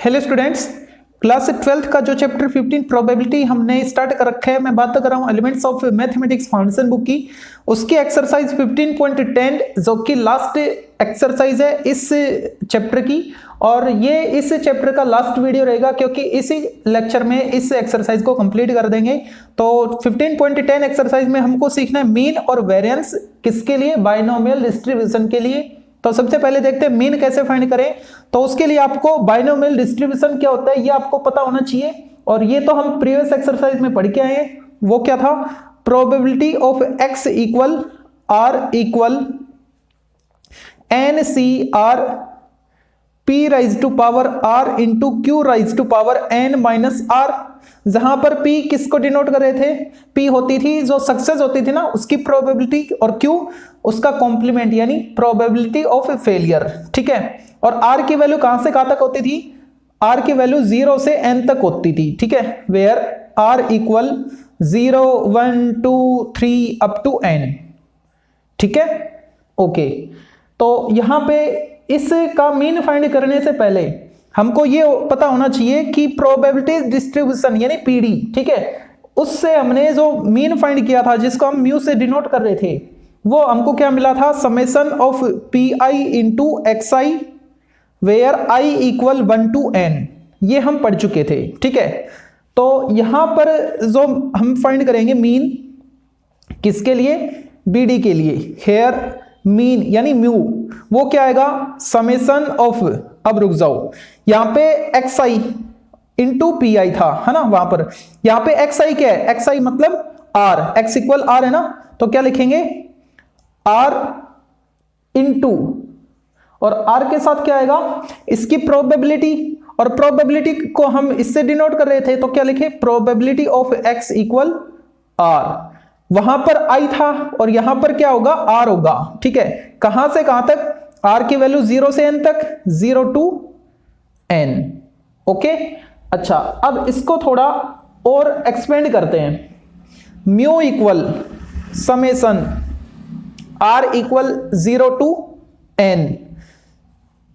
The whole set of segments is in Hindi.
हेलो स्टूडेंट्स, क्लास 12th का जो चैप्टर 15 प्रोबेबिलिटी हमने स्टार्ट कर रखा है, मैं बात कर रहा हूँ elements of mathematics foundation book की। उसकी एक्सरसाइज 15.10 जो कि लास्ट एक्सरसाइज है इस चैप्टर की, और ये इस चैप्टर का लास्ट वीडियो रहेगा क्योंकि इसी लेक्चर में इस एक्सरसाइज को कंप्लीट कर देंगे। तो 15.10 एक्सरसाइज में हमको सीखना है मीन और वेरिएंस किसके लिए, बाइनोमियल डिस्ट्रीब्यूशन के लिए। तो सबसे पहले देखते हैं मीन कैसे फाइंड करें। तो उसके लिए आपको बाइनोमियल डिस्ट्रीब्यूशन क्या होता है ये आपको पता होना चाहिए, और ये तो हम प्रीवियस एक्सरसाइज में पढ़ के आए हैं। वो क्या था, probability of x equal r equal NCR p raise to power r into q raise to power n minus r, जहां पर p किसको डिनोट कर रहे थे, p होती थी जो सक्सेस होती थी ना उसकी प्रोबेबिलिटी, और q उसका कॉम्प्लीमेंट यानी प्रोबेबिलिटी ऑफ फेलियर। ठीक है, और r की वैल्यू कहां से कहां तक होती थी, r की वैल्यू 0 से n तक होती थी। ठीक है, where r equal 0 1 2 3 up to n। ठीक है, ओके। तो यहां पे इसका मीन फाइंड करने से पहले हमको ये पता होना चाहिए कि प्रोबेबिलिटी डिस्ट्रीब्यूशन यानी पीडी, ठीक है, उससे हमने जो मीन फाइंड किया था जिसको हम म्यू से डिनोट कर रहे थे, वो हमको क्या मिला था, summation of p i into x i where i equal 1 to n। ये हम पढ़ चुके थे। ठीक है, तो यहां पर जो हम फाइंड करेंगे मीन किसके लिए, बीडी के लिए, हेयर मीन यानी म्यू, वो क्या आएगा, समेशन ऑफ, अब रुक जाओ, यहां पे x I into P I था, है ना, वहां पर यहां पे एक्स आई क्या है, एक्स आई मतलब आर, एक्स इक्वल आर है ना, तो क्या लिखेंगे आर इंटू, और आर के साथ क्या आएगा, इसकी प्रोबेबिलिटी, और प्रोबेबिलिटी को हम इससे डिनोट कर रहे थे तो क्या लिखे, probability of x equal r. वहां पर आई था और यहां पर क्या होगा, आर होगा। ठीक है, कहां से कहां तक, आर की वैल्यू 0 से n तक, 0 टू n। ओके, अच्छा, अब इसको थोड़ा और एक्सपेंड करते हैं। Mu equal summation r equal 0 to n।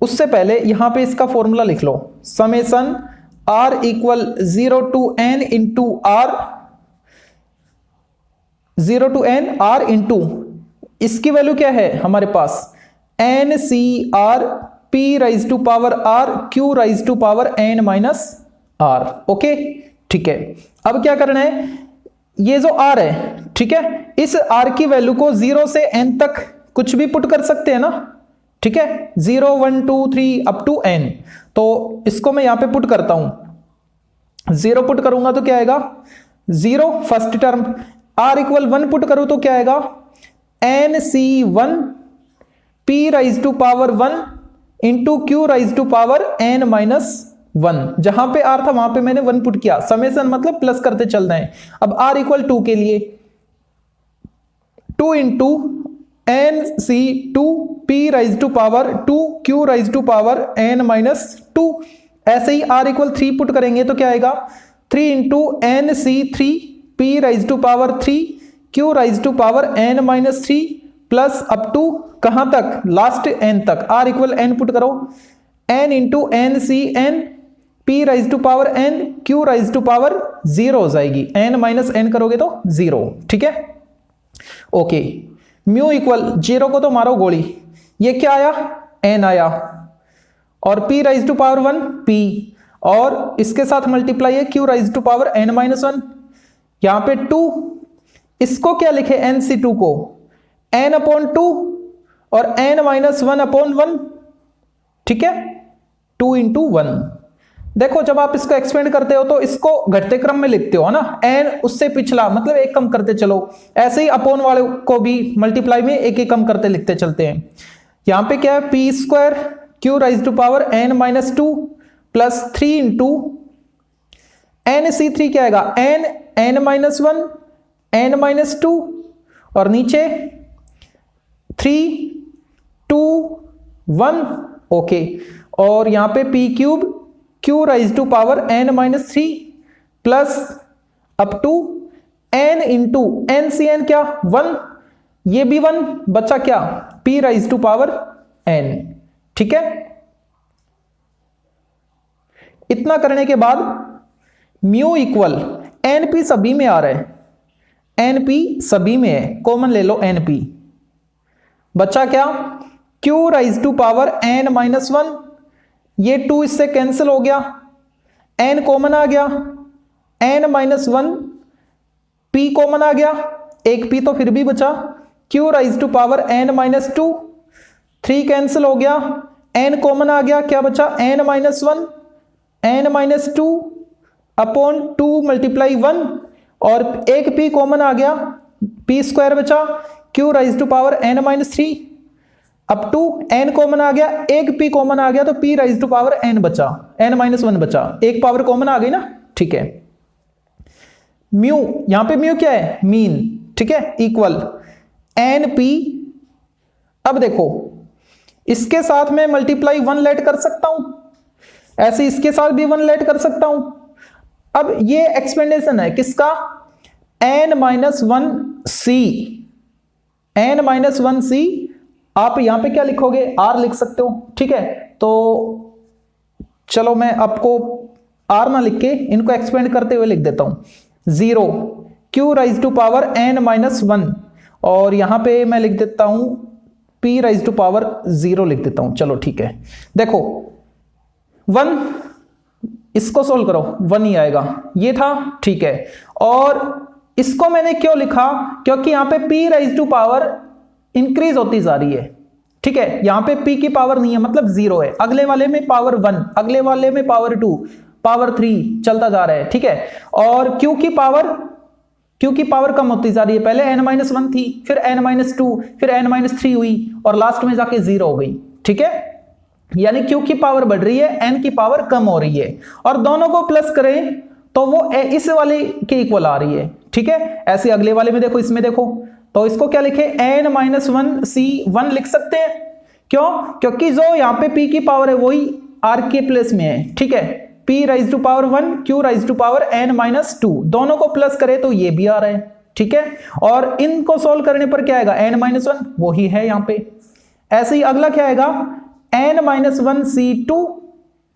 उससे पहले यहां पे इसका फॉर्मूला लिख लो, summation r equal 0 to n into r, 0 to n r into, इसकी वैल्यू क्या है हमारे पास, NCR p raise to power r q raise to power n minus r। Okay, ठीक है, अब क्या करना है, ये जो r है, ठीक है, इस r की वैल्यू को 0 से n तक कुछ भी पुट कर सकते हैं ना। ठीक है, 0 1 2 3 अप टू n। तो इसको मैं यहां पे पुट करता हूं, 0 पुट करूंगा तो क्या आएगा, 0 first term, r equal 1 put करूं तो क्या आएगा, NC1 p raise to power 1 into q raise to power n minus 1। जहां पे r था वहां पे मैंने 1 पुट किया, समेशन मतलब प्लस करते चल रहे हैं। अब r इक्वल 2 के लिए 2 into NC2 p raise to power 2 q raise to power n minus 2। ऐसे ही r इक्वल 3 पुट करेंगे तो क्या आएगा, 3 into NC3 p raise to power 3 q raise to power n minus 3 plus up to कहां तक, लास्ट n तक, r इक्वल n पुट करो, n into NCn p raise to power n q raise to power 0 हो जाएगी, n माइनस n करोगे तो 0। ठीक है, ओके, म्यू इक्वल 0 को तो मारो गोली, ये क्या आया, n आया, और p raise to power 1 p, और इसके साथ मल्टीप्लाई है q raise to power n minus 1, यहां पे 2, इसको क्या लिखे, NC2 को n अपॉन 2 और n माइनस 1 अपॉन 1। ठीक है, 2 इंटू 1। देखो जब आप इसको एक्सपेंड करते हो तो इसको घटते क्रम में लिखते हो, है ना, n उससे पिछला मतलब एक कम करते चलो, ऐसे ही अपॉन वाले को भी मल्टीप्लाई में एक एक कम करते लिखते चलते हैं। यहां पे क्या है, p square q raise to power n minus 2 plus 3 into NC3 क्या आएगा, n माइनस 1 n माइनस 2, और नीचे 3 2 1। ओके, और यहां पे p cube q raise to power n minus 3 plus up to n into NCn क्या 1, ये भी 1 बचा क्या, p raise to power n। ठीक है, इतना करने के बाद म्यू इक्वल एनपी सभी में आ रहा है, एनपी सभी में है, कॉमन ले लो एनपी, बचा क्या q raise to power n minus 1, ये 2 इससे कैंसिल हो गया, एन कॉमन आ गया, एन माइनस 1 पी कॉमन आ गया, एक पी तो फिर भी बचा, q raise to power n minus 2, 3 cancel हो गया, एन कॉमन आ गया, क्या बचा n minus 1, n minus 2 upon 2 multiply 1 और एक पी कॉमन आ गया, पी स्क्वायर बचा, q raise to power n minus 3 up to n common आ गया, एक पी कॉमन आ गया तो p raise to power n बचा, एन माइनस 1 बचा, एक पावर कॉमन आ गई ना, ठीक है। म्यू, यहां पे म्यू क्या है मीन, ठीक है, इक्वल एन पी। अब देखो इसके साथ में मल्टीप्लाई 1 लेट कर सकता हूं, ऐसे इसके साथ भी 1 लेट कर सकता हूं। अब ये एक्सपेंडेशन है किसका, एन माइनस 1 सी, एन माइनस 1 सी, आप यहां पे क्या लिखोगे आर लिख सकते हो, ठीक है। तो चलो मैं आपको आर ना लिख के इनको एक्सपेंड करते हुए लिख देता हूं, 0 q raise to power n minus 1 और यहां पे मैं लिख देता हूं पी राइज टू पावर 0 लिख देता हूं, चलो ठीक है। देखो 1, इसको सोल्व करो 1 ही आएगा, ये था, ठीक है। और इसको मैंने क्यों लिखा, क्योंकि यहां पे p raise to power increase होती जा रही है, ठीक है, यहां पे p की पावर नहीं है मतलब 0 है, अगले वाले में पावर 1, अगले वाले में पावर 2, पावर 3 चलता जा रहा है, ठीक है। और q की पावर कम होती जा रही है, पहले n-1 थी, फिर n-2, फिर n-3 हुई और लास्ट में जाके 0 हो गई, ठीक है। यानी q की पावर बढ़ रही है, n की पावर कम हो रही है, और दोनों को प्लस करें तो वो इस वाले के इक्वल आ रही है, ठीक है। ऐसे अगले वाले में देखो, इसमें देखो, तो इसको क्या लिखे n-1 c 1 लिख सकते हैं, क्यों, क्योंकि जो यहां पे p की पावर है वही r के प्लेस में है, ठीक है। p raise to power 1 q raise to power n-2, दोनों को प्लस करे तो ये भी आ रहा है, ठीक है। और इनको सोल्व करने पर क्या आएगा n-1 वही है यहां पे। ऐसे ही अगला क्या आएगा n-1 c2,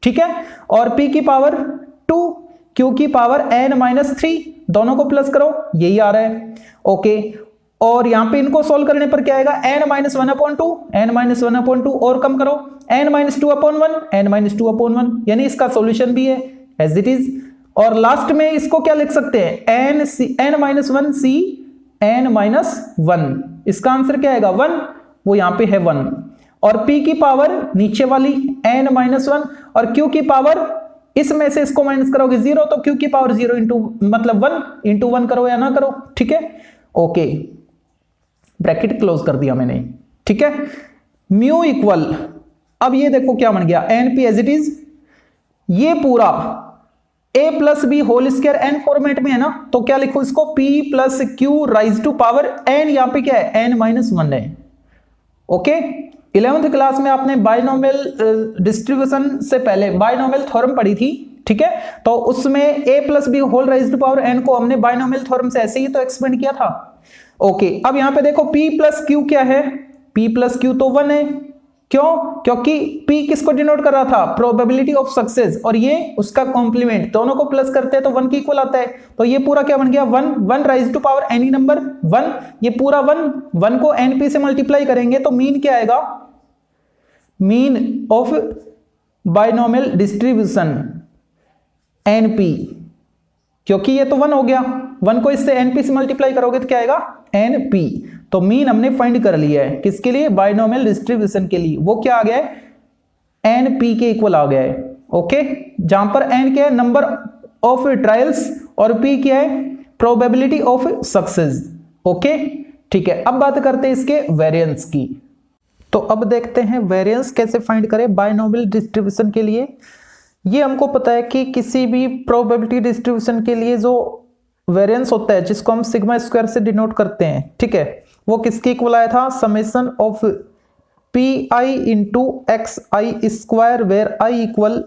ठीक है, और p की पावर 2 q की पावर n-3, दोनों को प्लस करो यही आ रहा है, ओके। और यहां पे इनको सोल्व करने पर क्या आएगा n-1/2, n-1/2 और कम करो n-2/1, n-2/1, यानी इसका सॉल्यूशन भी है एज इट इज। और लास्ट में इसको क्या लिख सकते हैं n-1 c n-1, इसका आंसर क्या आएगा 1, वो यहां पे है 1। और p की पावर नीचे वाली n-1 और q की पावर, इसमें से इसको माइनस करोगे 0 तो q की पावर 0 इंटू मतलब 1 इंटू 1 करो या ना करो, ठीक है, ओके, ब्रैकेट क्लोज कर दिया मैंने, ठीक है। म्यू इक्वल, अब ये देखो क्या बन गया एनपी एज इट इज, ये पूरा a plus b whole square n format में है ना, तो क्या लिखो इसको p plus q raise to power n, यहां पे क्या है n-1 है, ओके। 11th क्लास में आपने बायनोमियल डिस्ट्रीब्यूशन से पहले बायनोमियल थ्योरम पढ़ी थी, ठीक है, तो उसमें a plus b whole raise to power n को हमने बायनोमियल थ्योरम से ऐसे ही तो एक्सपेंड किया था, ओके। अब यहां पे देखो p प्लस क्यू क्या है, p प्लस क्यू तो 1 है, क्यों, क्योंकि p किसको डिनोट कर रहा था प्रोबेबिलिटी ऑफ सक्सेस, और ये उसका कॉम्प्लीमेंट, दोनों को प्लस करते हैं तो 1 की इक्वल आता है, तो ये पूरा क्या बन गया 1 raise to power any number 1, ये पूरा 1 को np से मल्टीप्लाई करेंगे तो मीन क्या आएगा, mean of binomial distribution np, क्योंकि ये तो 1 हो गया, 1 को इससे np से मल्टीप्लाई करोगे तो क्या आएगा np, तो मीन हमने फाइंड कर लिया है किसके लिए, बायनोमियल डिस्ट्रीब्यूशन के लिए, वो क्या आ गया है np के इक्वल आ गया है, ओके। जहां पर n क्या है नंबर ऑफ ट्रायल्स और p क्या है प्रोबेबिलिटी ऑफ सक्सेस, ओके, ठीक है। अब बात करते हैं इसके वेरिएंस की, तो अब देखते हैं वेरिएंस कैसे फाइंड करें बायनोमियल डिस्ट्रीब्यूशन के लिए। ये हमको पता है कि किसी भी प्रोबेबिलिटी डिस्ट्रीब्यूशन के लिए जो वेरिएंस होता है जिसको हम सिग्मा स्क्वायर से डिनोट करते हैं, ठीक है, वो किसके इक्वल आया था, summation of p i into x i square where i equal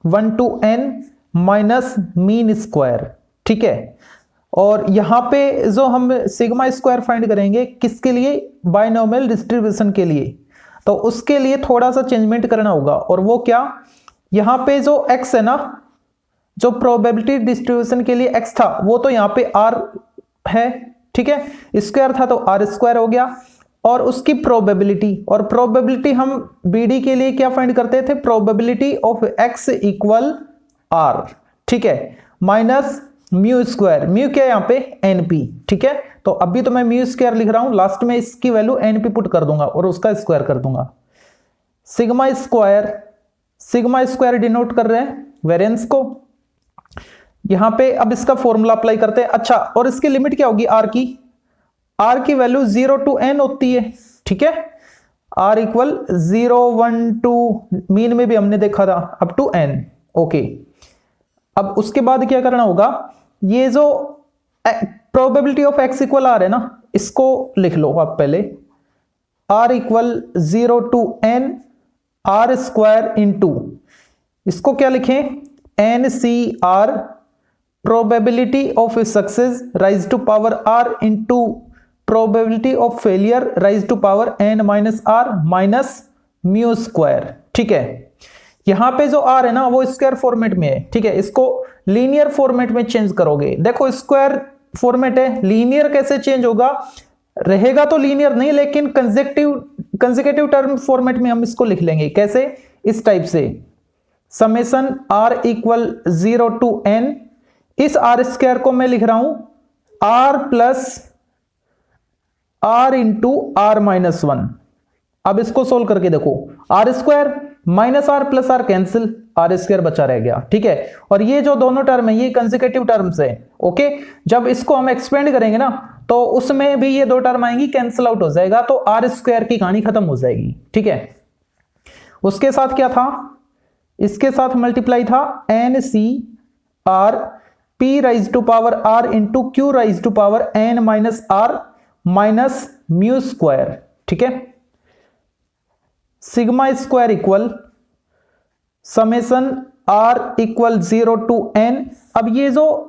1 to n minus mean square, ठीक है। और यहां पे जो हम सिग्मा स्क्वायर फाइंड करेंगे किसके लिए, बायनोमियल डिस्ट्रीब्यूशन के लिए, तो उसके लिए थोड़ा सा चेंजमेंट करना होगा, और वो क्या, यहां पे जो x है ना, जो प्रोबेबिलिटी डिस्ट्रीब्यूशन के लिए x था वो तो यहाँ पे r है, ठीक है, स्क्वायर था तो r स्क्वायर हो गया। और उसकी प्रोबेबिलिटी, और प्रोबेबिलिटी हम bd के लिए क्या फाइंड करते थे, probability of x equal r, ठीक है, माइनस म्यू स्क्वायर, म्यू क्या है यहाँ पे np, ठीक है। तो अभी तो मैं म्यू स्क्वायर लिख रहा हूं, लास्ट में इसकी वैल्यू np पुट कर दूंगा और उसका स्क्वायर कर दूंगा। Sigma square, sigma square denote कर रहे हैं वेरिएंस को। यहां पे अब इसका फॉर्मूला अप्लाई करते हैं। अच्छा, और इसकी लिमिट क्या होगी r की, r की वैल्यू 0 to n होती है, ठीक है, r इक्वल 0 1 2, मीन में भी हमने देखा था, अप टू n, ओके। अब उसके बाद क्या करना होगा, ये जो probability of x equal r है ना, इसको लिख लो आप पहले, r equal 0 to n r square into, इसको क्या लिखें, NCR probability of success raise to power r into probability of failure raise to power n minus r minus mu square, ठीक है। यहां पे जो r है ना वो स्क्वायर फॉर्मेट में है, ठीक है, इसको लीनियर फॉर्मेट में चेंज करोगे। देखो स्क्वायर फॉर्मेट है, लीनियर कैसे चेंज होगा, रहेगा तो लीनियर नहीं, लेकिन कंसेक्यूटिव टर्म फॉर्मेट में हम इसको लिख लेंगे। कैसे, इस टाइप से, summation r equal 0 to n, इस r स्क्वायर को मैं लिख रहा हूं r plus r into r minus 1। अब इसको सोल्व करके देखो, r square minus r plus r cancel, r square बचा रह गया, ठीक है। और ये जो दोनों टर्म है ये कंसेक्यूटिव टर्म्स है, ओके। जब इसको हम एक्सपेंड करेंगे ना तो उसमें भी ये दो टर्म आएंगी, कैंसिल आउट हो जाएगा, तो r स्क्वायर की कहानी खत्म हो जाएगी, ठीक है। उसके साथ क्या था, इसके साथ मल्टीप्लाई था NCR p raise to power r into q raise to power n minus r minus mu square, ठीक है। Sigma square equal summation r equal 0 to n। अब ये जो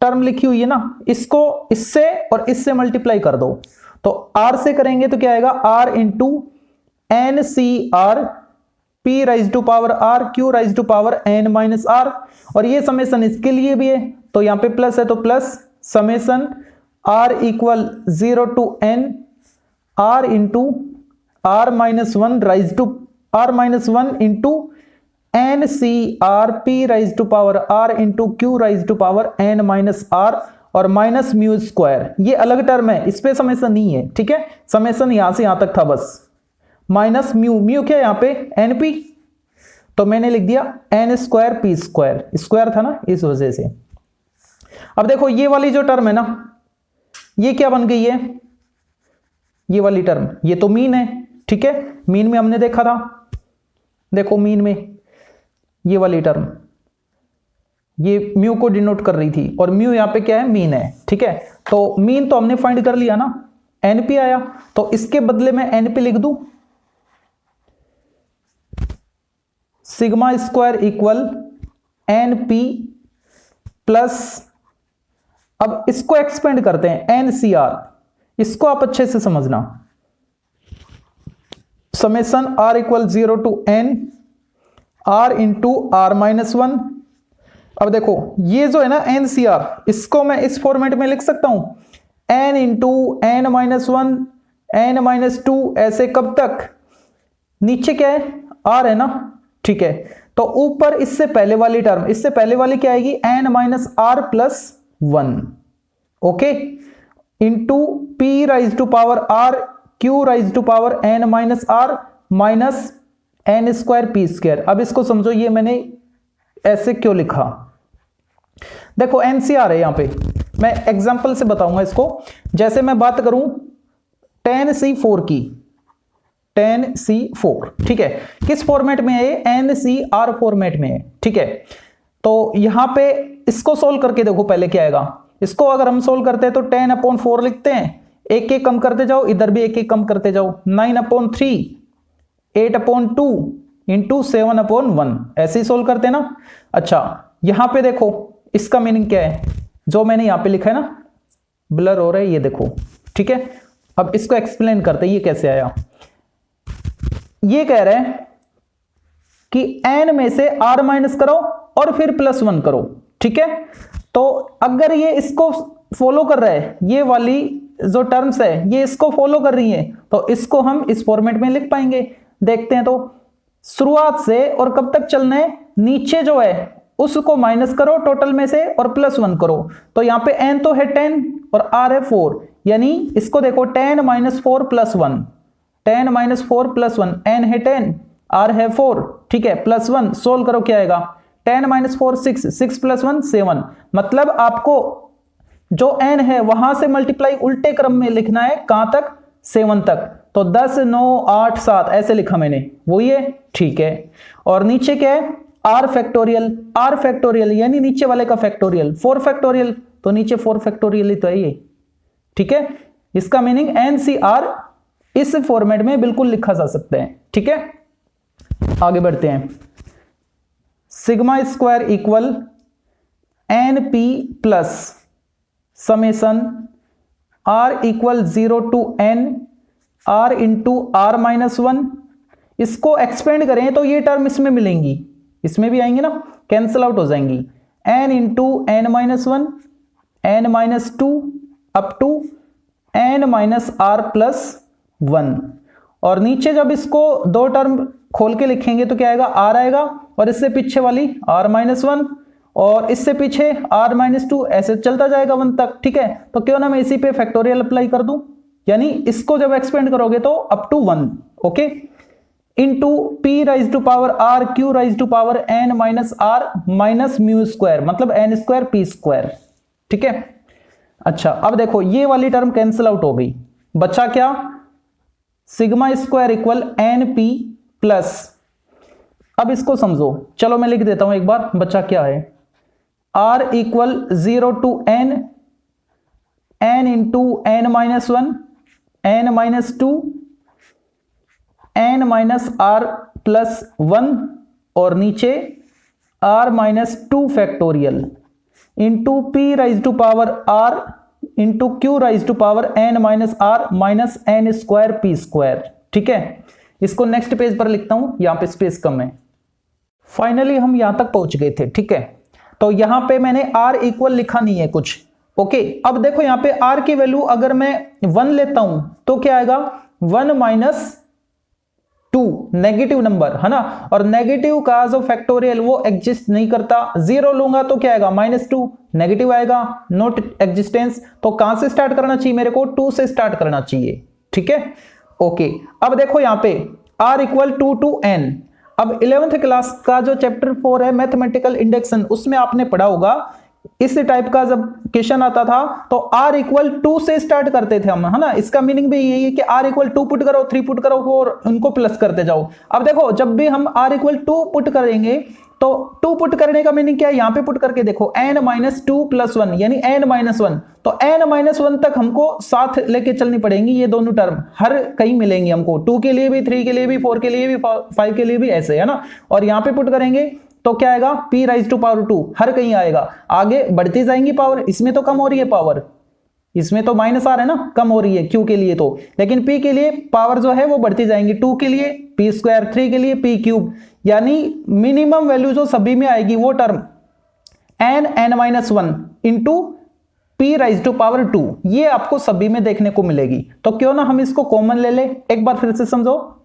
टर्म लिखी हुई है ना, इसको इससे और इससे मल्टीप्लाई कर दो, तो r से करेंगे तो क्या आएगा, r into NCR p raise to power r q raise to power n minus r, और ये समेशन इसके लिए भी है तो यहां पे प्लस है तो plus summation r equal 0 to n r into r minus 1 raise to r minus 1 into NCR p raise to power r into q raise to power n minus r और माइनस म्यू स्क्वायर। ये अलग टर्म है, इस पे समेशन नहीं है, ठीक है, समेशन यहां से यहां तक था बस, माइनस म्यू, म्यू क्या यहां पे np, तो मैंने लिख दिया n square p square, square था ना इस वजह से। अब देखो ये वाली जो टर्म है ना, ये क्या बन गई है, ये वाली टर्म, ये तो मीन है, ठीक है, मीन में हमने देखा था, देखो मीन में ये वाली टर्म, ये म्यू को डिनोट कर रही थी, और म्यू यहां पे क्या है, मीन है, ठीक है। तो मीन तो हमने फाइंड कर लिया ना, np आया, तो इसके बदले में np लिख दूं, sigma square equal np plus, अब इसको एक्सपेंड करते हैं NCR, इसको आप अच्छे से समझना, summation r equal 0 to n r into r minus 1। अब देखो ये जो है ना NCR, इसको मैं इस फॉर्मेट में लिख सकता हूं, n into n minus 1 n minus 2, ऐसे कब तक, नीचे क्या है r है ना, ठीक है, तो ऊपर इससे पहले वाली टर्म, इससे पहले वाली क्या आएगी, n minus r plus 1, okay, into p raise to power r q raise to power n minus r minus n square p square. अब इसको समझो, ये मैंने ऐसे क्यों लिखा, देखो NCR है यहां पे, मैं एग्जांपल से बताऊंगा इसको। जैसे मैं बात करूं tan C4 की, tan C4, ठीक है, किस फॉर्मेट में है, NCR फॉर्मेट में है, ठीक है। तो यहां पे इसको सोल्व करके देखो पहले क्या आएगा, इसको अगर हम सोल्व करते हैं तो 10/4 लिखते हैं, एक एक कम करते जाओ, इधर भी एक एक कम करते जाओ, 9/3 8/2 इंटू 7/1, ऐसे ही सोल्व करते हैं ना। अच्छा यहां पे देखो इसका मीनिंग क्या है, जो मैंने यहां पे लिखा है ना, ब्लर हो रहा है ये देखो, ठीक है। अब इसको एक्सप्लेन करते हैं ये कैसे आया। ये कह रहे हैं कि n में से r माइनस करो और फिर +1 करो, ठीक है। तो अगर ये इसको फॉलो कर रहा है, ये वाली जो टर्म्स है ये इसको फॉलो कर रही है, तो इसको हम इस फॉर्मेट में लिख पाएंगे। देखते हैं, तो शुरुआत से और कब तक चलना है, नीचे जो है उसको माइनस करो टोटल में से और +1 करो। तो यहाँ पे n तो है 10 और r है 4, यानी इसको देखो 10 - 4 + 1, 10 - 4 + 1, n है 10, r है 4, ठीक है, +1 सोल्व करो क्या आएगा, 10 - 4 6, 6 + 1 7। मतलब आपको जो n है वहां से मल्टीप्लाई उल्टे क्रम में लिखना है, कहां तक, 7 तक। तो 10 9 8 7 ऐसे लिखा मैंने, वही है, ठीक है। और नीचे क्या है, r फैक्टोरियल यानी नीचे वाले का फैक्टोरियल, 4 फैक्टोरियल, तो नीचे 4 फैक्टोरियल ही तो है ये, ठीक है। इसका मीनिंग NCR इस फॉर्मेट में बिल्कुल लिखा जा सकता है, ठीक है। आगे बढ़ते हैं। σ² equal NP plus summation r equal 0 to n r into r -1। इसको एक्सपेंड करें तो ये टर्म इसमें मिलेंगी, इसमें भी आएंगे ना, कैंसिल आउट हो जाएंगी, n into n -1 n -2 up to n -r+1। और नीचे जब इसको दो टर्म खोल के लिखेंगे तो क्या आएगा, r आएगा, और इससे पीछे वाली r -1 और इससे पीछे r -2, ऐसे चलता जाएगा 1 तक, ठीक है। तो क्यों ना मैं इसी पे फैक्टोरियल अप्लाई कर दूं, यानी इसको जब एक्सपेंड करोगे तो up to 1, okay, into p⁻r q⁻n - r μ², मतलब n² p², ठीक है। अच्छा, अब देखो ये वाली टर्म कैंसिल आउट हो गई, बचा क्या, σ² इक्वल NP प्लस, अब इसको समझो, चलो मैं लिख देता हूं एक बार, बचा क्या है, r equal 0 to n into n -1 n -2 n -r+1 और नीचे r -2 factorial into p⁻r into q⁻n - r -n² p², ठीक है। इसको नेक्स्ट पेज पर लिखता हूं, यहां पे स्पेस कम है। फाइनली हम यहां तक पहुंच गए थे, ठीक है। तो यहां पे मैंने r इक्वल लिखा नहीं है कुछ, ओके। अब देखो यहां पे r की वैल्यू अगर मैं 1 लेता हूं तो क्या आएगा, 1 - 2 नेगेटिव नंबर है ना, और नेगेटिव का जो फैक्टोरियल वो एग्जिस्ट नहीं करता। 0 लूंगा तो क्या आएगा, -2 नेगेटिव आएगा, नॉट एग्जिस्टेंस। तो कहां से स्टार्ट करना चाहिए मेरे को, 2 से स्टार्ट करना चाहिए, ठीक है, ओके। अब देखो यहां पे r इक्वल 2 to n। अब 11th क्लास का जो चैप्टर 4 है मैथमेटिकल इंडेक्शन, उसमें आपने पढ़ा होगा, इस टाइप का जब क्वेश्चन आता था तो r इक्वल 2 से स्टार्ट करते थे हम, है ना। इसका मीनिंग भी यही है कि r इक्वल 2 पुट करो, 3 पुट करो और उनको प्लस करते जाओ। अब देखो जब भी हम r इक्वल 2 पुट करेंगे तो 2 पुट करने का मीनिंग क्या है, यहां पे पुट करके देखो, n -2 + 1 यानी n -1। तो n -1 तक हमको साथ लेके चलनी पड़ेंगी, ये दोनों टर्म हर कहीं मिलेंगी हमको, 2 के लिए भी, 3 के लिए भी, 4 के लिए भी, 5 के लिए भी, ऐसे, है ना। और यहां पे पुट करेंगे तो क्या आएगा, p⁻2 हर कहीं आएगा, आगे बढ़ती जाएंगी पावर। इसमें तो कम हो रही है पावर, इसमें तो -r है ना, कम हो रही है q के लिए तो, लेकिन p के लिए पावर जो है वो बढ़ती जाएंगी, 2 के लिए p², 3 के लिए p³, यानी मिनिमम वैल्यू जो सभी में आएगी वो टर्म n -1 इंटू p⁻2, ये आपको सभी में देखने को मिलेगी। तो क्यों ना हम इसको कॉमन ले ले, एक बार फिर से समझो।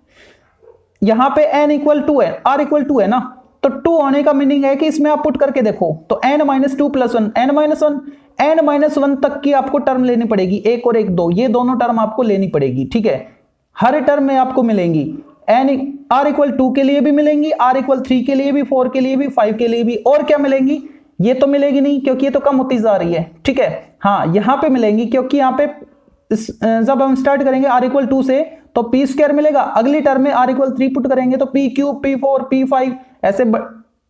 यहां पे n इक्वल 2 है, r इक्वल 2 है ना, तो 2 होने का मीनिंग है कि इसमें आप पुट करके देखो तो n -2 + 1 n -1 तक की आपको टर्म लेनी पड़ेगी, 1 और 1 2, ये दोनों टर्म आपको लेनी पड़ेगी, ठीक है। हर टर्म में आपको मिलेंगी, r इक्वल 2 के लिए भी मिलेंगी, r इक्वल 3 के लिए भी, 4 के लिए भी, 5 के लिए भी, और क्या मिलेंगी, ये तो मिलेगी नहीं क्योंकि ये तो कम होती जा रही है, ठीक है। हाँ, यहां पे मिलेंगी क्योंकि यहां पे जब हम स्टार्ट करेंगे r इक्वल 2 से तो p² मिलेगा, अगली टर्म में r इक्वल 3 पुट करेंगे तो p³ p4 p5 ऐसे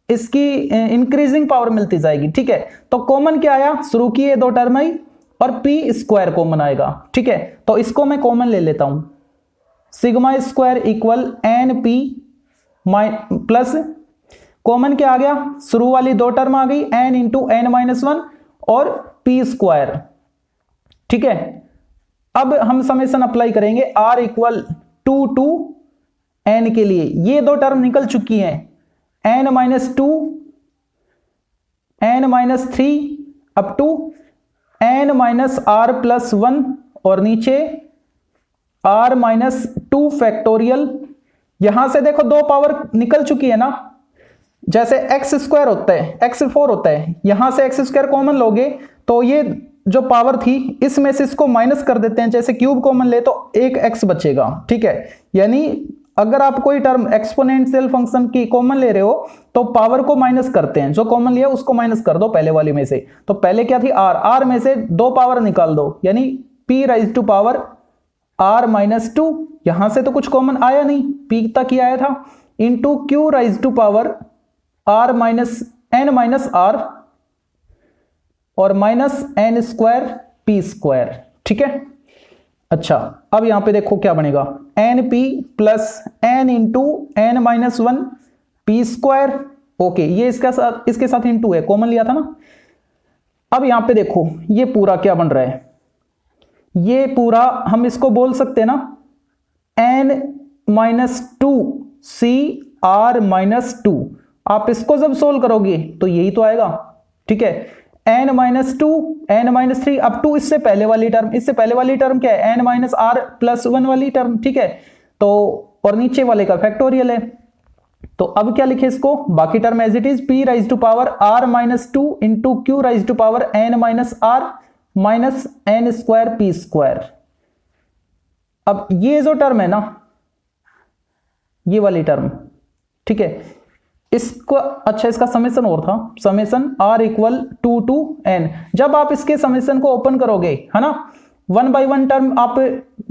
इसकी इंक्रीजिंग पावर मिलती जाएगी, ठीक है। तो कॉमन क्या आया, शुरू की ये दो टर्म आई और p² कॉमन आएगा, ठीक है। तो इसको मैं कॉमन ले लेता हूं, σ² इक्वल NP प्लस कॉमन क्या आ गया, शुरू वाली दो टर्म आ गई, n इंटू n -1 और p², ठीक है। अब हम समेशन अप्लाई करेंगे r इक्वल 2 to n के लिए, ये दो टर्म निकल चुकी हैं, n-2 n-3 up to n-r+1 और नीचे r-2 फैक्टोरियल। यहां से देखो दो पावर निकल चुकी है ना, जैसे x² होता है x4 होता है, यहां से x² कॉमन लोगे तो ये जो पावर थी इसमें से इसको माइनस कर देते हैं, जैसे क्यूब कॉमन ले तो एक x बचेगा, ठीक है। यानी अगर आप कोई टर्म एक्सपोनेंशियल फंक्शन की कॉमन ले रहे हो तो पावर को माइनस करते हैं, जो कॉमन लिया उसको माइनस कर दो पहले वाली में से। तो पहले क्या थी r में से दो पावर निकाल दो, यानी p⁻r -2, यहां से तो कुछ कॉमन आया नहीं, p तक ही आया था, इंटू q⁻r n-r और -n² p², ठीक है। अच्छा अब यहां पे देखो क्या बनेगा, np plus n into n-1 p²। Okay, ये इसके साथ इंटू है, कॉमन लिया था ना। अब यहां पे देखो ये पूरा क्या बन रहा है, ये पूरा हम इसको बोल सकते हैं ना n-2 cr-2। आप इसको जब सोल्व करोगे तो यही तो आएगा, ठीक है। n-2 n-3 अप टू इससे पहले वाली टर्म, इससे पहले वाली टर्म क्या है n-r+1 वाली टर्म, ठीक है। तो और नीचे वाले का फैक्टोरियल है, तो अब क्या लिखे इसको, बाकी term as it is p⁻r-2 into q⁻n-r -n² p²। अब ये जो टर्म है ना, ये वाली टर्म, ठीक है, इसको अच्छा इसका समेशन और था, समेशन r = 2 to n। जब आप इसके समेशन को ओपन करोगे है ना, 1 by 1 टर्म आप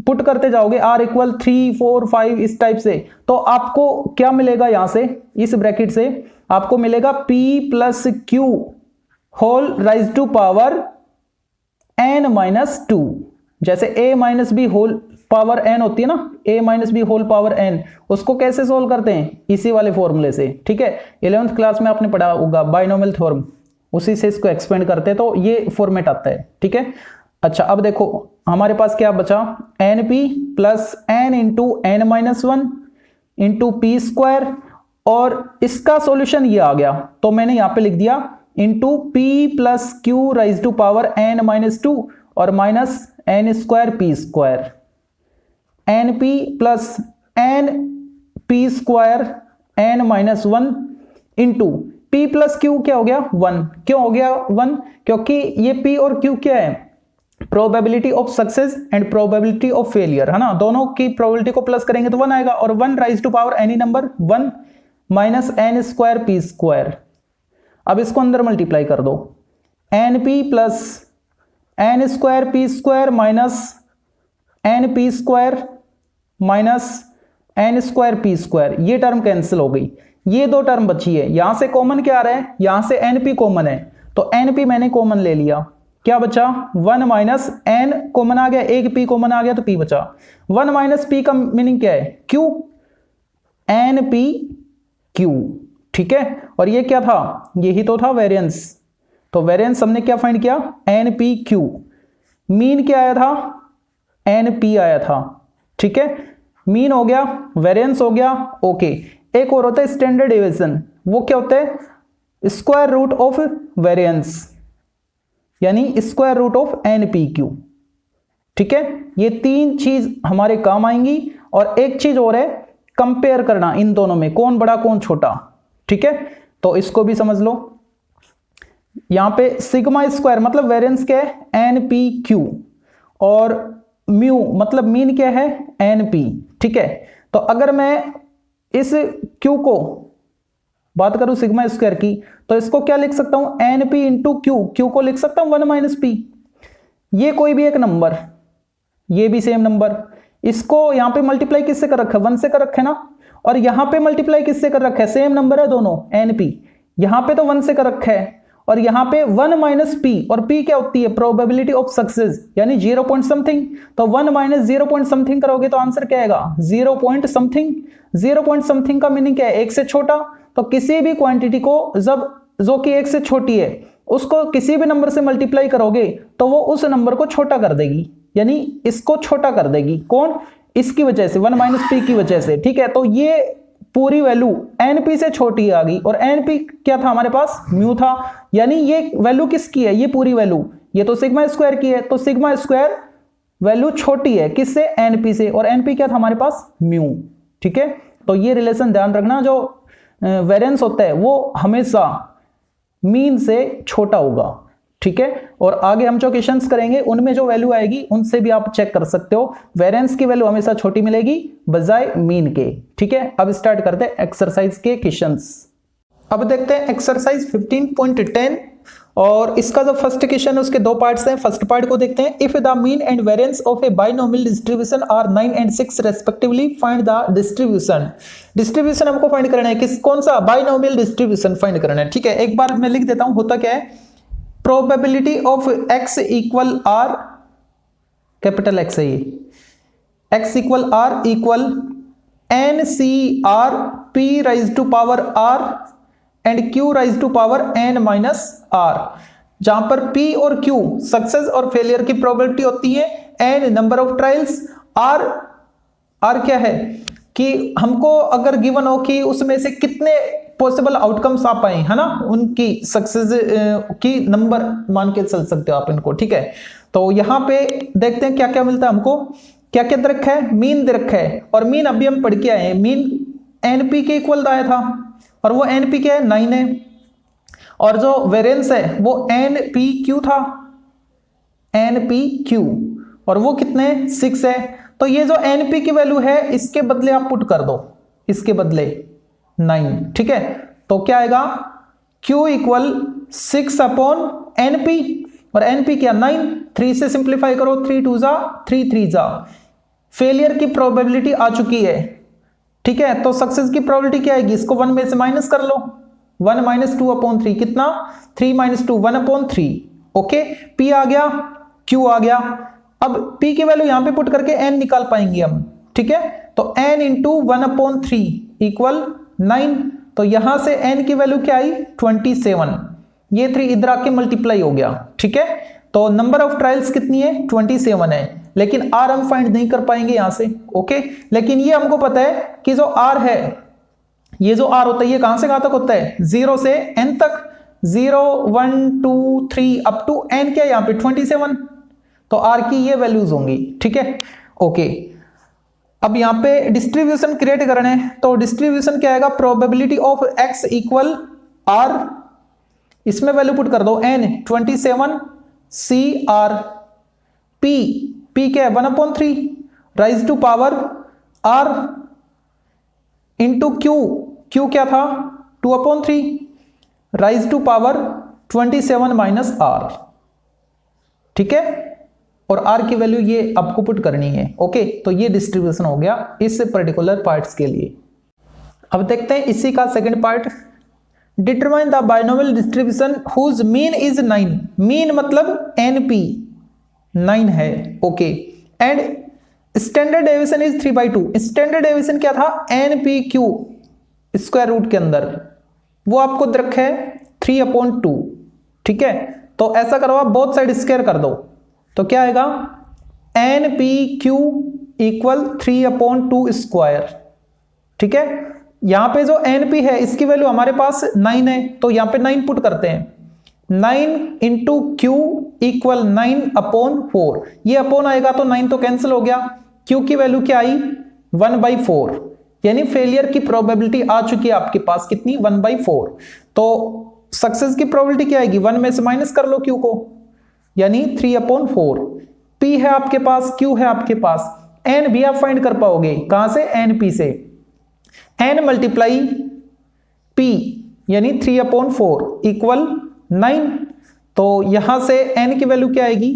पुट करते जाओगे r = 3 4 5 इस टाइप से, तो आपको क्या मिलेगा, यहां से इस ब्रैकेट से आपको मिलेगा p + q whole raise to power n-2। जैसे a - b whole power n होती है ना, a - b whole power n, उसको कैसे सोल्व करते हैं, इसी वाले फॉर्मूले से, ठीक है। 11th क्लास में आपने पढ़ा होगा बाइनोमियल थ्योरम, उसी से इसको एक्सपेंड करते हैं, तो ये फॉर्मेट आता है, ठीक है। अच्छा अब देखो हमारे पास क्या बचा, np plus n into n-1 into p², और इसका सॉल्यूशन ये आ गया, तो मैंने यहां पे लिख दिया इंटू p + q⁻² n-2 और -n² p²। np plus n p² n-1 into p + q क्या हो गया 1। क्यों हो गया 1, क्योंकि ये p और q क्या है, probability of success and probability of failure, है ना। दोनों की प्रोबेबिलिटी को प्लस करेंगे तो 1 आएगा, और 1 raise to power any number 1 -n² p²। अब इसको अंदर मल्टीप्लाई कर दो, np plus n² p² minus np² minus n² p², ये टर्म कैंसिल हो गई, ये दो टर्म बची है। यहां से कॉमन क्या आ रहा है, यहां से np कॉमन है, तो np मैंने कॉमन ले लिया, क्या बचा 1 माइनस n कॉमन आ गया, एक p कॉमन आ गया तो p बचा। 1 माइनस p का मीनिंग क्या है, q, np q, ठीक है। और ये क्या था, यही तो था वेरिएंस, तो वेरिएंस हमने क्या फाइंड किया, np q। मीन क्या आया था, np आया था, ठीक है। मीन हो गया, वेरिएंस हो गया, ओके। एक और होता है स्टैंडर्ड डेविएशन, वो क्या होता है, स्क्वायर रूट ऑफ वेरिएंस, यानी स्क्वायर रूट ऑफ npq, ठीक है। ये तीन चीज हमारे काम आएंगी, और एक चीज और है कंपेयर करना इन दोनों में, कौन बड़ा कौन छोटा, ठीक है। तो इसको भी समझ लो, यहां पे σ² मतलब वेरिएंस क्या है npq, और म्यू मतलब मीन क्या है np, ठीक है। तो अगर मैं इस q को बात करूं σ² की, तो इसको क्या लिख सकता हूं, np इंटू q को लिख सकता हूं 1 माइनस p। ये कोई भी एक नंबर, ये भी सेम नंबर, इसको यहां पे मल्टीप्लाई किससे कर रखा है, 1 से कर रखा है ना, और यहां पे मल्टीप्लाई किससे कर रखा है, सेम नंबर है दोनों np, यहां पे तो 1 से कर रखा है, और यहां पे 1 माइनस p, और p क्या होती है, प्रोबेबिलिटी ऑफ सक्सेस, यानी 0 पॉइंट समथिंग। तो 1 माइनस 0 पॉइंट समथिंग करोगे तो आंसर क्या आएगा, 0 पॉइंट समथिंग। 0 पॉइंट समथिंग का मीनिंग क्या है, 1 से छोटा। तो किसी भी क्वांटिटी को जब जो कि 1 से छोटी है, उसको किसी भी नंबर से मल्टीप्लाई करोगे तो वो उस नंबर को छोटा कर देगी, यानी इसको छोटा कर देगी, कौन, इसकी वजह से 1 माइनस p की वजह से, ठीक है। तो ये पूरी वैल्यू np से छोटी आ गई, और np क्या था हमारे पास, म्यू था, यानी ये वैल्यू किसकी है, ये पूरी वैल्यू, ये तो सिग्मा स्क्वायर की है, तो सिग्मा स्क्वायर वैल्यू छोटी है किससे, np से, और np क्या था हमारे पास, म्यू। ठीक है, तो ये रिलेशन ध्यान रखना, जो वेरिएंस होता है वो हमेशा मीन से छोटा होगा। ठीक है, और आगे हम जो क्वेश्चंस करेंगे उनमें जो वैल्यू आएगी उनसे भी आप चेक कर सकते हो, वेरिएंस की वैल्यू हमेशा छोटी मिलेगी बजाय मीन के। ठीक है, अब स्टार्ट करते हैं एक्सरसाइज के क्वेश्चंस। अब देखते हैं एक्सरसाइज 15.10, और इसका जो फर्स्ट क्वेश्चन है उसके दो पार्ट्स हैं। फर्स्ट पार्ट को देखते हैं, if the mean and variance of a binomial distribution are 9 and 6 respectively find the distribution. Distribution हमको फाइंड करना है, किस कौन सा, बाइनोमियल डिस्ट्रीब्यूशन फाइंड करना है। ठीक है, एक बार मैं लिख देता हूं, होता क्या है, probability of x equal r, capital X है ये, x equal r equal n c r p raise to power r and q raise to power n minus r, जहां पर p और q सक्सेस और फेलियर की प्रोबेबिलिटी होती है, n number of trials, r क्या है कि हमको अगर गिवन हो कि उसमें से कितने पॉसिबल आउटकम्स आ पाए, है ना, उनकी सक्सेस की नंबर मान के चल सकते हो आप इनको। ठीक है, तो यहां पे देखते हैं क्या क्या मिलता है हमको, क्या क्या दे रखा है, मीन दे रखा है, और मीन अभी हम पढ़ के आए हैं, मीन एनपी के इक्वल आया था, और वो एनपी क्या है, 9 है, और जो वेरिएंस है वो एनपीक्यू था, एनपीक्यू, और वो कितने, 6 है। तो ये जो एनपी की वैल्यू है इसके बदले आप पुट कर दो, इसके बदले 9। ठीक है, तो क्या आएगा, Q इक्वल 6 अपॉन एनपी, और एनपी क्या 9, 3 से सिंप्लीफाई करो, 3 2 जा 3 3 जा, फेलियर की प्रोबेबिलिटी आ चुकी है। ठीक है, तो सक्सेस की प्रोबेबिलिटी क्या आएगी, इसको 1 में से माइनस कर लो, 1 माइनस 2 अपॉन 3 कितना, 3 माइनस 2 1 अपॉन 3। ओके, P आ गया, Q आ गया, अब P की वैल्यू यहां पे पुट करके n निकाल पाएंगे हम। ठीक है, तो n इंटू 1 अपॉन 3 इक्वल 9, तो यहां से n की वैल्यू क्या आई, 27, ये 3 इधर आके मल्टीप्लाई हो गया। ठीक है, तो नंबर ऑफ ट्रायल्स कितनी है, 27 है, लेकिन r हम फाइंड नहीं कर पाएंगे यहां से। ओके, लेकिन ये हमको पता है कि जो r है, ये जो r होता है ये कहां से कहां तक होता है, 0 से n तक, 0 1 2 3 अप टू n क्या है यहां पे 27, तो r की ये वैल्यूज होंगी। ठीक है, ओके, अब यहां पे डिस्ट्रीब्यूशन क्रिएट करना है, तो डिस्ट्रीब्यूशन क्या आएगा, probability of x equal r, इसमें वैल्यू पुट कर दो, n 27 c r, p क्या है 1 upon 3 raise to power r into q क्या था 2 upon 3 raise to power 27 minus r। ठीक है, और r की वैल्यू ये आपको पुट करनी है। ओके, तो ये डिस्ट्रीब्यूशन हो गया इस पर्टिकुलर पार्ट्स के लिए। अब देखते हैं इसी का second part, determine the binomial distribution whose mean is 9, mean मतलब np 9 है। Okay, and standard deviation is 3/2, standard deviation क्या था, npq स्क्वायर रूट के अंदर, वो आपको रखा है 3/2। ठीक है, तो ऐसा करो आप बोथ साइड स्क्वायर कर दो, तो क्या आएगा, npq इक्वल 3/2 स्क्वायर। ठीक है, यहां पे जो np है इसकी वैल्यू हमारे पास 9 है, तो यहां पे 9 पुट करते हैं, 9 इंटू q इक्वल 9/4, ये अपॉन आएगा तो 9 तो कैंसिल हो गया, q की वैल्यू क्या आई 1/4, यानी फेलियर की प्रोबेबिलिटी आ चुकी है आपके पास कितनी, 1/4। तो सक्सेस की प्रोबेबिलिटी क्या आएगी, 1 में से माइनस कर लो q को, यानी 3/4। p है आपके पास, q है आपके पास, n भी आप फाइंड कर पाओगे कहां से, np से, n मल्टीप्लाई p यानी 3/4 इक्वल 9, तो यहां से n की वैल्यू क्या आएगी,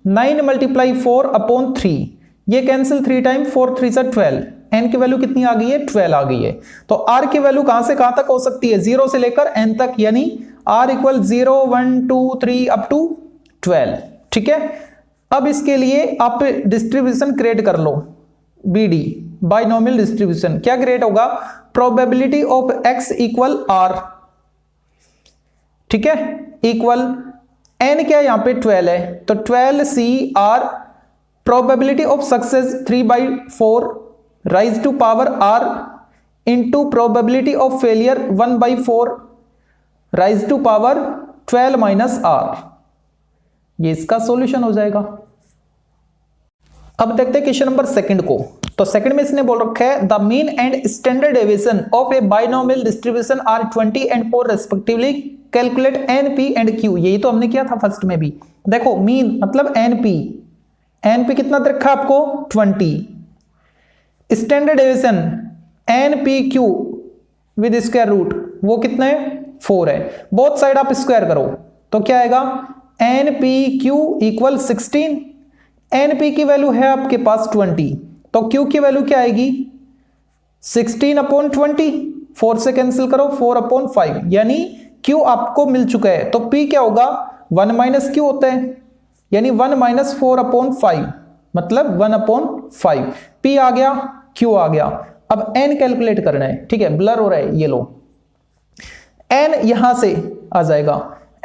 9 मल्टीप्लाई 4/3, ये कैंसिल 3 टाइम 4 3 से 12, n की वैल्यू कितनी आ गई है, 12 आ गई है। तो r की वैल्यू कहां से कहां तक हो सकती है, 0 से लेकर n तक, यानी r इक्वल 0 1 2 3 अप टू 12। ठीक है, अब इसके लिए आप डिस्ट्रीब्यूशन क्रिएट कर लो, BD बाइनोमियल डिस्ट्रीब्यूशन, क्या क्रिएट होगा, probability of x equal r। ठीक है, इक्वल n क्या यहां पे 12 है, तो 12CR, probability of success 3/4 raise to power r into probability of failure 1/4 raise to power 12 minus r, ये इसका सॉल्यूशन हो जाएगा। अब देखते हैं क्वेश्चन नंबर सेकंड को। तो सेकंड में इसने बोल रखा है the mean and standard deviation of a binomial distribution are 20 and 4 respectively, calculate n p and q. यही तो हमने किया था फर्स्ट में भी। देखो मीन मतलब एनपी, एनपी कितना दे रखा आपको 20, standard deviation npq with square root वो कितना है 4 है। बोथ साइड आप स्क्वायर करो तो क्या आएगा एनपीक्यू इक्वल 16। एनपी की वैल्यू है आपके पास 20, तो क्यू की वैल्यू क्या आएगी 16/20, 4 से कैंसिल करो 4/5, यानी क्यू आपको मिल चुका है। तो पी क्या होगा 1 माइनस क्यू होता है, यानी 1 माइनस 4/5 मतलब 1/5। पी आ गया, क्यू आ गया। अब एन कैलकुलेट करना है, ठीक है, ब्लर हो रहा है ये लो। एन यहां से आ जाएगा,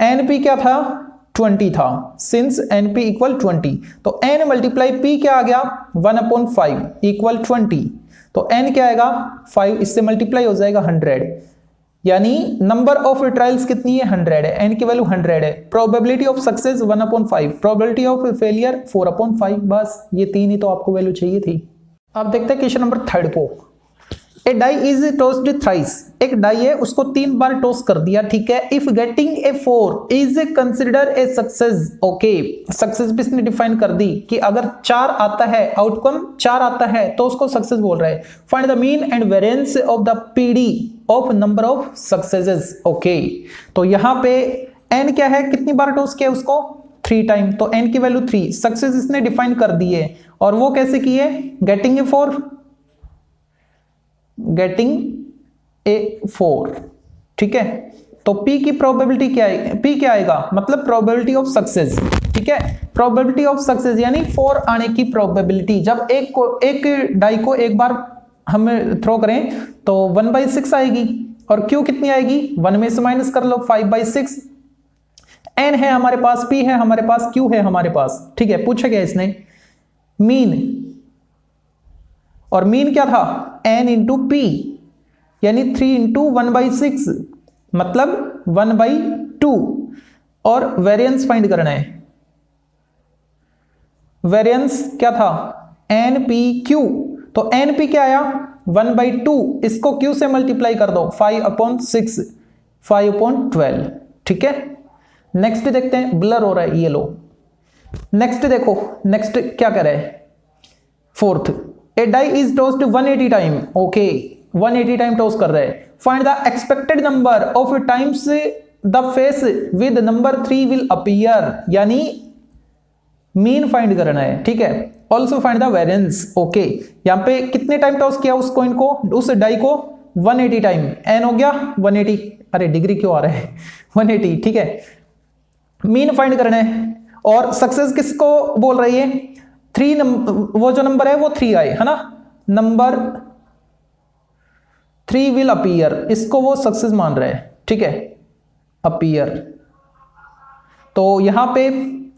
एनपी क्या था 20 था, सिंस एनपी इक्वल 20, तो एन मल्टीप्लाई पी क्या आ गया 1/5 इक्वल 20, तो एन क्या आएगा 5, इससे मल्टीप्लाई हो जाएगा 100, यानी नंबर ऑफ ट्रायल्स कितनी है 100 है, एन की वैल्यू 100 है। Probability of success 1/5, probability of failure 4/5, बस ये तीन ही तो आपको वैल्यू चाहिए थी। अब देखते हैं क्वेश्चन नंबर थर्ड को। ए डाई इज टॉस्ड थ्राइस, एक डाई है उसको 3 बार टॉस कर दिया, ठीक है। If getting a 4 is consider a success, okay, success भी इसने डिफाइन कर दी कि अगर 4 आता है, आउटकम 4 आता है तो उसको सक्सेस बोल रहा है। Find the mean and variance of the PD of number of successes, okay. तो यहां पे एन क्या है, कितनी बार टॉस किया उसको 3 टाइम, तो एन की वैल्यू 3, सक्सेस इसने डिफाइन कर दी है। और वो कैसे की है, गेटिंग ए 4, गेटिंग ए 4, ठीक है। तो P की प्रोबेबिलिटी क्या है, P क्या आएगा मतलब प्रोबेबिलिटी ऑफ सक्सेस, ठीक है, प्रोबेबिलिटी ऑफ सक्सेस यानी 4 आने की प्रोबेबिलिटी। जब एक डाई को एक बार हम थ्रो करें तो 1/6 आएगी, और Q कितनी आएगी 1 में से माइनस कर लो 5/6। N है हमारे पास, P है हमारे पास, Q है हमारे पास, ठीक है। पूछा गया इसने मीन, और मीन क्या था n इंटू पी, यानी 3 इंटू 1/6 मतलब 1/2, और वेरिएंस फाइंड करना है। वेरिएंस क्या था npq, तो np क्या आया 1/2, इसको q से मल्टीप्लाई कर दो 5/6, 5/12, ठीक है। नेक्स्ट देखते हैं, ब्लर हो रहा है ये लो। नेक्स्ट देखो, नेक्स्ट क्या कह रहा है fourth, a die is tossed 180 time, okay, 180 time toss कर रहा है। Find the expected number of times the face with number 3 will appear, यानी मीन फाइंड करना है, ठीक है। Also find the variance, okay. यहां पे कितने टाइम टॉस किया उस कॉइन को, उस डाई को 180 टाइम, एन हो गया 180, अरे डिग्री क्यों आ रहा है 180, ठीक है। मीन फाइंड करना है, और सक्सेस किसको बोल रही है 3, वो जो नंबर है वो 3 आए, है ना, नंबर 3 विल अपीयर, इसको वो सक्सेस मान रहा है, ठीक है, अपीयर। तो यहां पे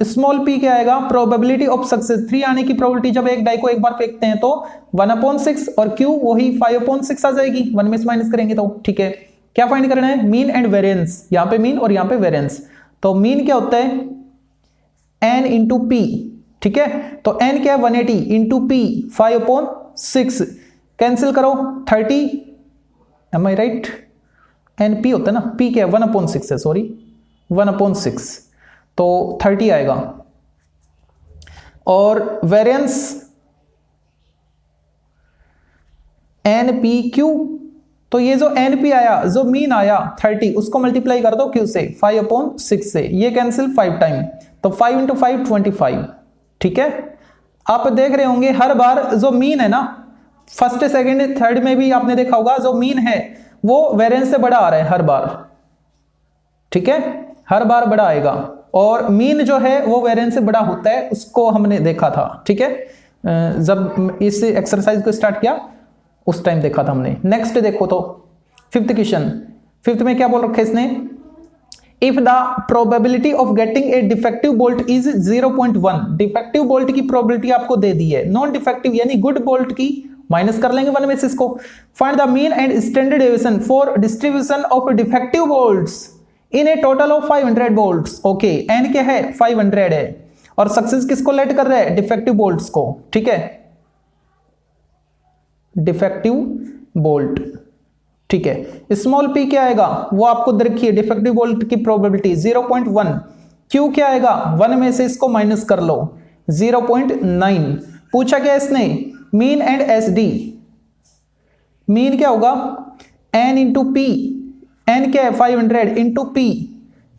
स्मॉल p क्या आएगा, प्रोबेबिलिटी ऑफ सक्सेस, 3 आने की प्रोबेबिलिटी, जब एक डाई को एक बार फेंकते हैं तो 1/6, और q वही 5/6 आ जाएगी, 1 में से माइनस करेंगे तो, ठीक है। क्या फाइंड करना है, मीन एंड वेरिएंस, यहां पे मीन और यहां पे वेरिएंस। तो मीन क्या होता है n इंटू पी, ठीक है। तो n क्या है 180 इंटू पी 5/6, कैंसिल करो 30, एम आई राइट, एन पी होता है ना, p क्या है 1/6 है, सॉरी 1/6, तो 30 आएगा। और वेरिएंस npq, तो ये जो np आया, जो मीन आया 30, उसको मल्टीप्लाई कर दो q से 5/6 से, ये कैंसिल 5 टाइम, तो 5 इंटू 5 25, ठीक है। आप देख रहे होंगे हर बार जो मीन है ना, फर्स्ट सेकंड थर्ड में भी आपने देखा होगा, जो मीन है वो वेरिएंस से बड़ा आ रहा है हर बार, ठीक है, हर बार बड़ा आएगा। और मीन जो है वो वेरिएंस से बड़ा होता है, उसको हमने देखा था, ठीक है, जब इस एक्सरसाइज को स्टार्ट किया उस टाइम देखा था हमने। नेक्स्ट देखो तो फिफ्थ क्वेश्चन, फिफ्थ में क्या बोल रखा है इसने, if the probability of getting a defective bolt is 0.1, defective bolt की प्रोबेबिलिटी आपको दे दी है, नॉन डिफेक्टिव यानी गुड बोल्ट की माइनस कर लेंगे 1 में से इसको। Find the mean and standard deviation for distribution of defective bolts in a total of 500 bolts. Okay, n क्या है 500 है और सक्सेस किसको लेट कर रहा है डिफेक्टिव बोल्ट्स को, ठीक है, डिफेक्टिव बोल्ट, ठीक है। स्मॉल p क्या आएगा वो आपको दे रखी है, डिफेक्टिव बोल्ट की प्रोबेबिलिटी 0.1। q क्या आएगा 1 में से इसको माइनस कर लो 0.9। पूछा क्या इसने मीन एंड SD। मीन क्या होगा n इंटू p, n क्या है 500 इंटू p,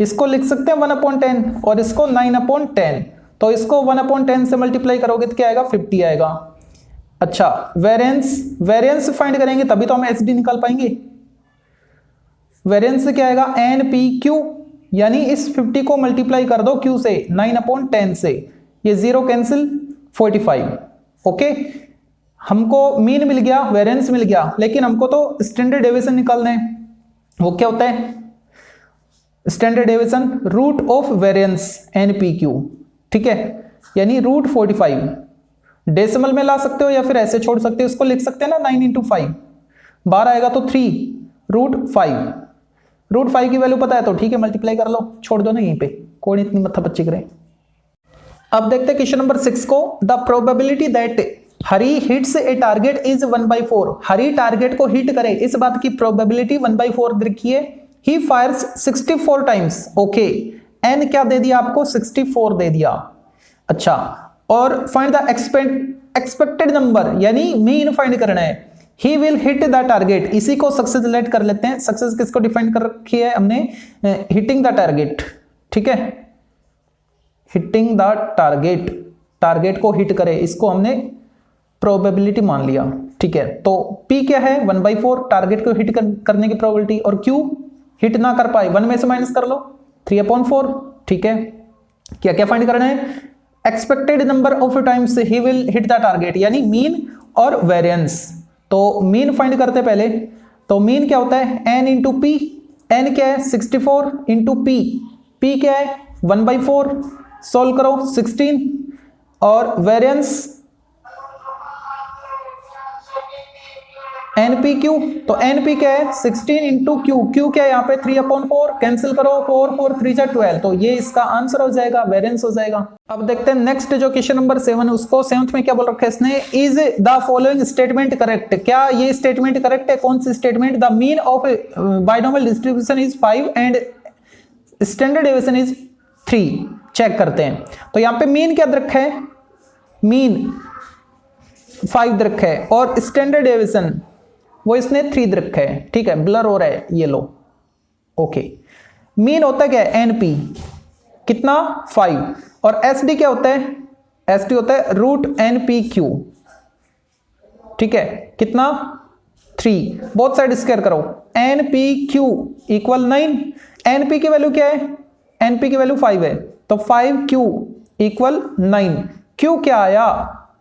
इसको लिख सकते हैं 1/10 और इसको 9/10, तो इसको 1/10 से मल्टीप्लाई करोगे तो क्या आएगा 50 आएगा। अच्छा, वेरिएंस फाइंड करेंगे तभी तो हम SD निकाल पाएंगे। वेरिएंस क्या आएगा NPQ, यानी इस 50 को मल्टीप्लाई कर दो Q से 9/10 से, ये 0 कैंसिल 45। ओके, हमको मीन मिल गया, वेरिएंस मिल गया, लेकिन हमको तो स्टैंडर्ड डेविएशन निकालना है। वो क्या होता है standard deviation, root of variance NPQ, ठीक है, यानी √45। डेसिमल में ला सकते हो या फिर ऐसे छोड़ सकते हो, इसको लिख सकते हैं ना 9 इंटू 5, 12 आएगा तो 3 √5। √5 की वैल्यू पता है तो ठीक है मल्टीप्लाई कर लो, छोड़ दो ना यहीं पे, कौन इतनी मत्था बच्ची करे। अब देखते हैं क्वेश्चन नंबर 6 को। The probability that Hari hits A target is 1/4। Hari target को हिट करे इस बात की प्रोबेबिलिटी 1/4 देखिए। ही फायर्स 64 टाइम्स। ओके, एन क्या दे दिया आपको 64 दे दिया। अच्छा, और फाइंड द एक्सपेक्टेड नंबर, यानी मीन फाइंड करना है। He will hit the target, इसी को सक्सेस लेट कर लेते हैं। सक्सेस किसको डिफाइन कर रखी है हमने, हिटिंग द टारगेट, ठीक है, हिटिंग द टारगेट, टारगेट को हिट करे, इसको हमने प्रोबेबिलिटी मान लिया, ठीक है। तो P क्या है 1/4 टारगेट को हिट करने की प्रोबेबिलिटी, और Q हिट ना कर पाए 1 में से माइनस कर लो 3/4, ठीक है। क्या क्या फाइंड करना है, expected number of times he will hit the target, यानी मीन और वेरिएंस। तो मीन फाइंड करते पहले, तो मीन क्या होता है n इंटू पी, n क्या है 64 इंटू पी, p क्या है 1/4, सोल्व करो 16, और वेरिएंस NPQ, तो NP क्या है 16 इंटू Q, Q क्या है यहाँ पे 3/4, कैंसिल करो 4 4 3 जा 12, तो ये इसका आंसर हो जाएगा, वेरिएंस हो जाएगा। अब देखते हैं नेक्स्ट जो क्वेश्चन नंबर 7, उसको 7th में क्या बोल रखा है इसने, is the following statement correct. क्या ये स्टेटमेंट करेक्ट है, कौन सी statement, the mean of binomial distribution is 5 and standard deviation is 3। Check करते हैं, तो यहाँ पे मीन क्या रखा है, मीन 5 रखा है और स्टैंडर्ड डेविएशन वो इसने 3 रखा है, ठीक है, ब्लर हो रहा है ये लो। ओके, मीन होता है क्या है NP कितना 5, और SD क्या होता है, SD होता है √NPQ, ठीक है, कितना 3, बोथ साइड स्क्वायर करो, NPQ इक्वल 9। NP की वैल्यू क्या है, NP की वैल्यू 5 है, तो 5Q इक्वल 9। Q क्या आया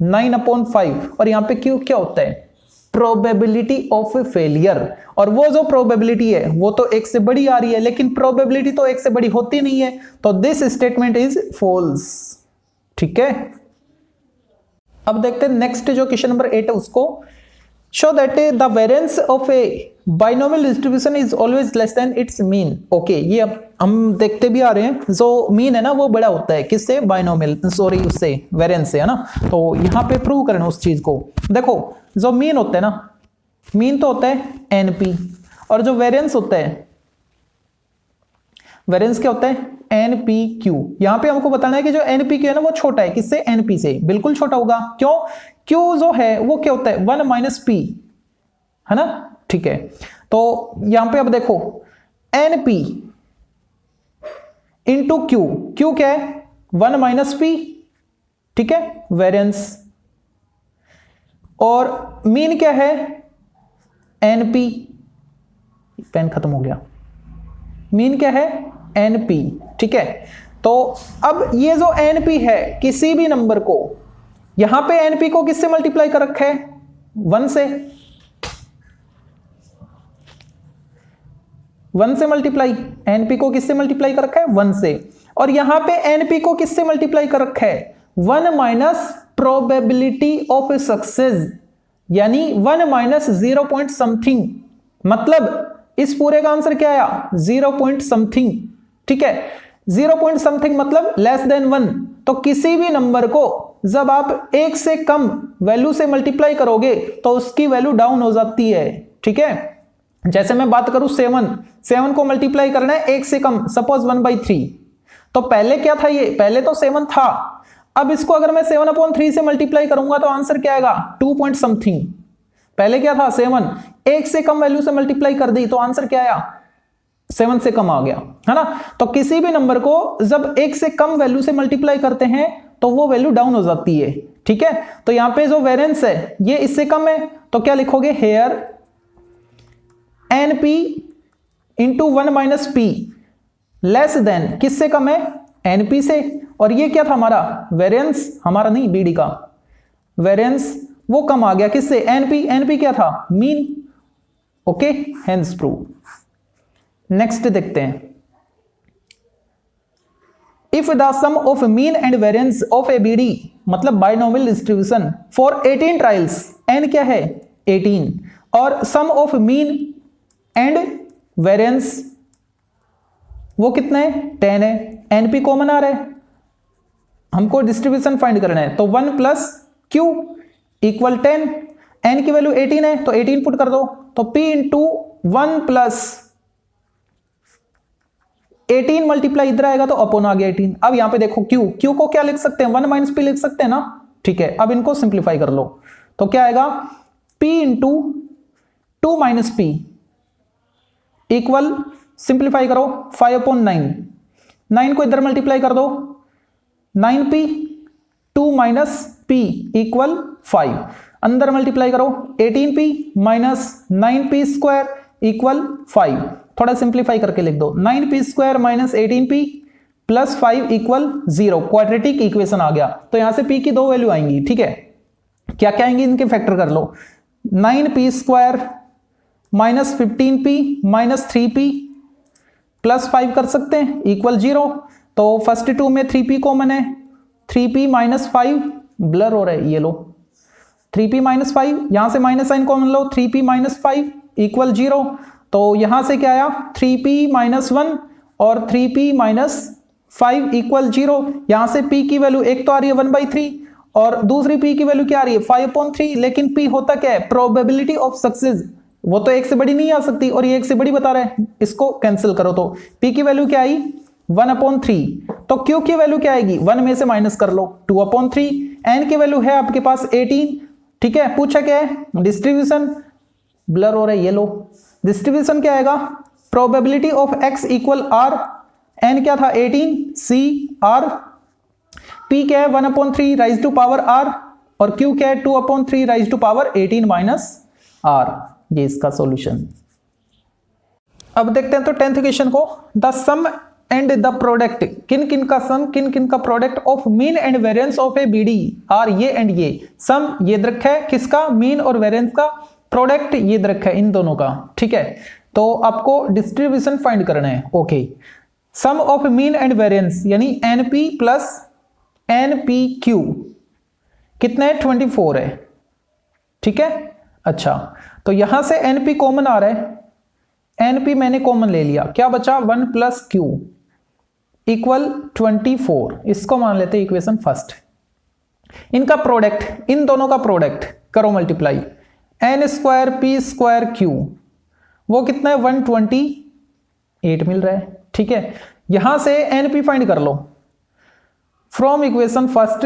9/5, और यहां पे Q क्या होता है प्रोबेबिलिटी ऑफ फेलियर, और वो जो प्रोबेबिलिटी है वो तो 1 से बड़ी आ रही है, लेकिन प्रोबेबिलिटी तो 1 से बड़ी होती नहीं है, तो दिस स्टेटमेंट इज फॉल्स, ठीक है। अब देखते हैं नेक्स्ट जो क्वेश्चन नंबर 8 है उसको, show that the variance of a binomial distribution is always less than it's mean. Okay, ये अब हम देखते भी आ रहे हैं, जो मीन है ना वो बड़ा होता है किससे, बाइनोमियल, सॉरी उससे वेरिएंस से, है ना। तो यहां पे प्रूव करना उस चीज को। देखो जो मीन होता है ना, मीन तो होता है NP, और जो वेरिएंस होता है, वेरिएंस क्या होता है NPQ। यहां पे हमको बताना है कि जो NPQ है ना वो छोटा है किससे, NP से, बिल्कुल छोटा होगा। क्यों, Q जो है वो क्या होता है 1 - P, है ना, ठीक है। तो यहां पे अब देखो NP इंटू Q, Q क्या है 1 - P, ठीक है, वेरिएंस, और मीन क्या है NP, पेन खत्म हो गया, मीन क्या है NP, ठीक है। तो अब ये जो NP है किसी भी नंबर को, यहां पे NP को किससे मल्टीप्लाई कर रखा है 1 से, 1 से मल्टीप्लाई, NP को किससे मल्टीप्लाई कर रखा है 1 से, और यहां पे NP को किससे मल्टीप्लाई कर रखा है 1 - प्रोबेबिलिटी ऑफ सक्सेस, यानी 1 माइनस 0 पॉइंट समथिंग, मतलब इस पूरे का आंसर क्या आया 0 पॉइंट समथिंग। ठीक है, 0 पॉइंट समथिंग मतलब लेस देन 1। तो किसी भी नंबर को जब आप एक से कम वैल्यू से मल्टीप्लाई करोगे तो उसकी वैल्यू डाउन हो जाती है। ठीक है, जैसे मैं बात करूं 7 को मल्टीप्लाई करना है एक से कम, सपोज 1/3। तो पहले क्या था, ये पहले तो 7 था, अब इसको अगर मैं 7/3 से मल्टीप्लाई करूंगा तो आंसर क्या आएगा 2 पॉइंट समथिंग। पहले क्या था 7, एक से कम वैल्यू से मल्टीप्लाई कर दी तो आंसर क्या आया 7 से कम आ गया, है ना। तो किसी भी नंबर को जब एक से कम वैल्यू से मल्टीप्लाई करते हैं तो वो वैल्यू डाउन हो जाती है। ठीक है, तो यहां पे जो वेरिएंस है ये इससे कम है, तो क्या लिखोगे हेयर NP इंटू 1 माइनस पी लेस देन, किससे कम है NP से। और ये क्या था हमारा वेरिएंस, हमारा नहीं BD का वेरिएंस, वो कम आ गया किससे NP क्या था mean. Okay, hence prove. Next देखते हैं, if the sum of mean and variance of a BD मतलब binomial distribution for 18 trials, n क्या है 18, और sum of mean and variance वो कितना है 10 है, NP कॉमन आ रहा है, हमको डिस्ट्रीब्यूशन फाइंड करना है, तो 1 प्लस Q इक्वल 10, n की वैल्यू 18 है तो 18 पुट कर दो, तो P इंटू 1 प्लस 18 मल्टीप्लाई इधर आएगा तो अपॉन आ गया 18। अब यहां पे देखो Q को क्या लिख सकते हैं 1 माइनस P लिख सकते हैं ना। ठीक है, अब इनको सिंप्लीफाई कर लो तो क्या आएगा P into 2 minus P equal, simplify करो 5/9, 9 को इधर मल्टीप्लाई कर दो 9P 2 माइनस P इक्वल 5, अंदर मल्टीप्लाई करो 18P minus 9P square equal 5, थोड़ा सिंप्लीफाई करके लिख दो 9P स्क्वायर minus 18P plus 5 equal 0, quadratic equation आ गया। तो यहां से P की 2 वैल्यू आएंगी। ठीक है, क्या क्या आएंगी इनके फैक्टर कर लो, 9P स्क्वायर minus 15P minus 3P plus 5 कर सकते हैं इक्वल 0। तो फर्स्ट 2 में 3P कॉमन है, 3P माइनस 5 ब्लर हो रहा है, ये लो 3P माइनस 5, यहां से माइनस साइन कॉमन लो 3P माइनस 5 इक्वल 0। तो यहां से क्या आया 3P माइनस 1 और 3P माइनस 5 इक्वल 0। यहां से P की वैल्यू एक तो आ रही है 1/3 और दूसरी P की वैल्यू क्या आ रही है 5/3, लेकिन P होता क्या है प्रोबेबिलिटी ऑफ सक्सेस, वो तो एक से बड़ी नहीं आ सकती और ये एक से बड़ी बता रहा है, इसको कैंसिल करो तो P की वैल्यू क्या आई 1/3। तो Q की वैल्यू क्या आएगी 1 में से माइनस कर लो 2/3, N की वैल्यू है आपके पास 18। ठीक है, पूछा क्या है डिस्ट्रीब्यूशन, ब्लर हो रहा है ये लो, डिस्ट्रीब्यूशन क्या आएगा probability of x equal r, n क्या था 18 C r, P क्या है 1/3 राइज टू पावर r और Q क्या है 2/3 raise to power 18 minus r। ये इसका सॉल्यूशन। अब देखते हैं तो 10th क्वेश्चन को, the sum and the product, किन किन का सम किन किन का product of mean and variance of a BD are ये एंड ये, सम ये रखा है किसका मीन और वेरिएंस का, प्रोडक्ट ये रखा है इन दोनों का। ठीक है, तो आपको डिस्ट्रीब्यूशन फाइंड करना है। Okay, sum of mean and variance यानी NP प्लस NPQ कितना है 24 है। ठीक है, अच्छा तो यहां से NP कॉमन आ रहा है, NP मैंने कॉमन ले लिया, क्या बचा 1 प्लस Q इक्वल 24, इसको मान लेते हैं इक्वेशन फर्स्ट। इनका प्रोडक्ट, इन दोनों का प्रोडक्ट करो multiply, N square P square Q वो कितना है 128 मिल रहा है। ठीक है, यहां से NP फाइंड कर लो फ्रॉम इक्वेशन फर्स्ट,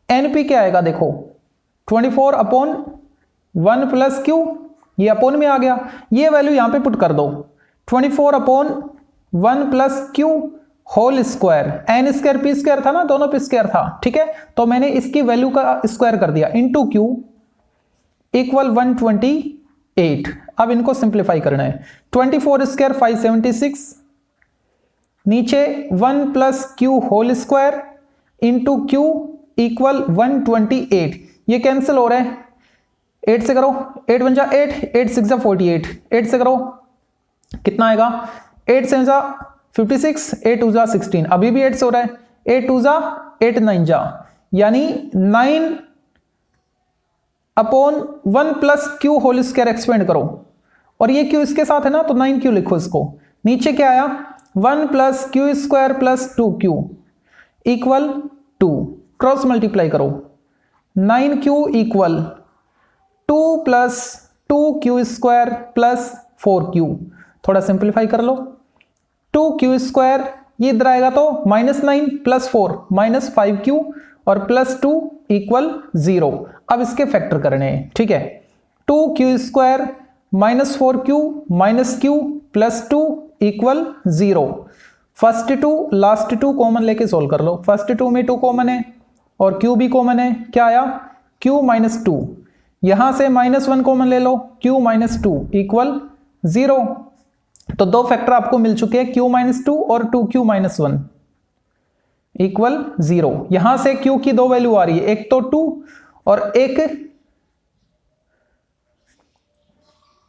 NP क्या आएगा देखो 24/1 प्लस Q, ये अपोन में आ गया, ये वैल्यू यहां पे पुट कर दो 24/1 plus Q whole square, N square P square था ना, दोनों P स्क्वायर था। ठीक है, तो मैंने इसकी वैल्यू का स्क्वायर कर दिया इंटू Q इक्वल 128। अब इनको सिंप्लीफाई करना है, 24 स्क्वायर 576, नीचे 1 plus Q whole square into Q equal 128, ये कैंसिल हो रहा है 8 से करो, 8 बन जा 8, 8 6 जा 48, 8 से करो कितना आएगा 8 से जा 56, 8 2 जा 16, अभी भी 8 से हो रहा है, 8 2 जा 8 9 जा, यानी 9 upon 1 plus q whole square expand करो, और ये क्यू इसके साथ है ना, तो 9q लिखो इसको। नीचे क्या आया, 1 plus Q square plus 2q equal 2, cross multiply करो, 9q equal 2 plus 2q square plus 4q। थोड़ा सिंप्लीफाई कर लो, 2q स्क्वायर ये इधर आएगा तो -9 प्लस 4 -5q और प्लस 2 इक्वल 0। अब इसके फैक्टर करने हैं, ठीक है। 2q square -4q minus q plus 2 equal 0। First 2 last 2 common लेके सोल्व कर लो। फर्स्ट 2 में 2 कॉमन है और q भी कॉमन है, क्या आया q माइनस 2। यहां से -1 कॉमन ले लो, q माइनस 2 इक्वल 0। तो दो फैक्टर आपको मिल चुके हैं, q माइनस 2 और 2q माइनस 1 इक्वल 0। यहां से q की दो वैल्यू आ रही है, एक तो 2 और एक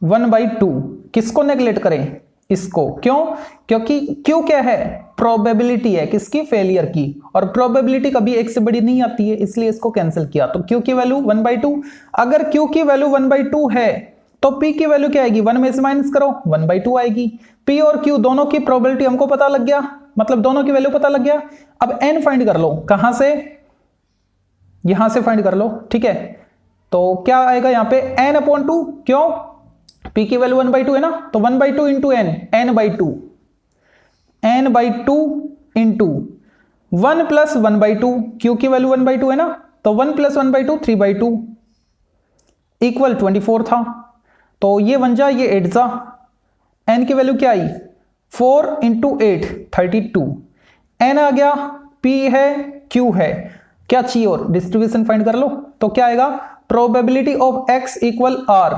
1/2। किसको नेगलेक्ट करें, इसको। क्यों, क्योंकि q क्या है, प्रोबेबिलिटी है किसकी, फेलियर की, और प्रोबेबिलिटी कभी एक से बड़ी नहीं आती है, इसलिए इसको कैंसिल किया। तो q की वैल्यू 1/2। अगर q की वैल्यू 1/2 है तो p की वैल्यू क्या आएगी, 1 में से माइनस करो 1/2 आएगी। p और q दोनों की प्रोबेबिलिटी हमको पता लग गया, मतलब दोनों की वैल्यू पता लग गया। अब n फाइंड कर लो, कहां से, यहां से फाइंड कर लो, ठीक है। तो क्या आएगा यहाँ पे n/2, क्यों, p की वैल्यू 1/2 है ना, तो 1/2 into n, n/2 into 1 plus 1/2, q की वैल्यू 1/2 है ना, तो 1 प्लस 1/2 3/2 इक्वल 24 था। तो ये 1 जा, ये 8 जा, n की वैल्यू क्या आई 4 इंटू 8 32, n आ गया, p है q है, क्या चाहिए और डिस्ट्रीब्यूशन फाइंड कर लो। तो क्या आएगा, probability of x equal r,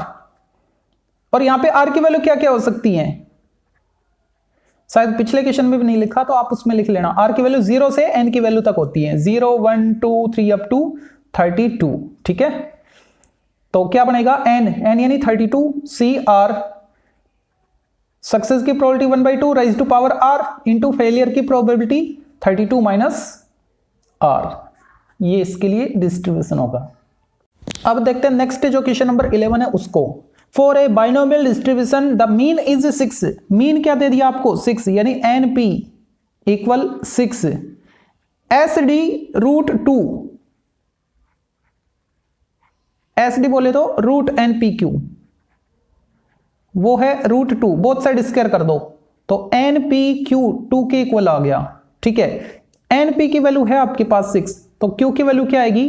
और यहां पे r की वैल्यू क्या क्या हो सकती है, शायद पिछले क्वेश्चन में भी नहीं लिखा, तो आप उसमें लिख लेना। r की वैल्यू 0 से n की वैल्यू तक होती है, 0 1 2 3 अप टू 32, ठीक है। तो क्या बनेगा n यानी 32 cr, सक्सेस की probability 1/2 raise to power r into failure की प्रोबेबिलिटी 32 माइनस r। ये इसके लिए डिस्ट्रीब्यूशन होगा। अब देखते हैं नेक्स्ट जो क्वेश्चन नंबर 11 है उसको। For a binomial distribution the mean is 6। Mean क्या दे दिया आपको 6, यानी np इक्वल 6, sd √2, sd बोले तो रूट npq, वो है √2, बोथ साइड स्क्वायर कर दो, तो npq 2 के इक्वल आ गया, ठीक है। np की वैल्यू है आपके पास 6, तो q की वैल्यू क्या आएगी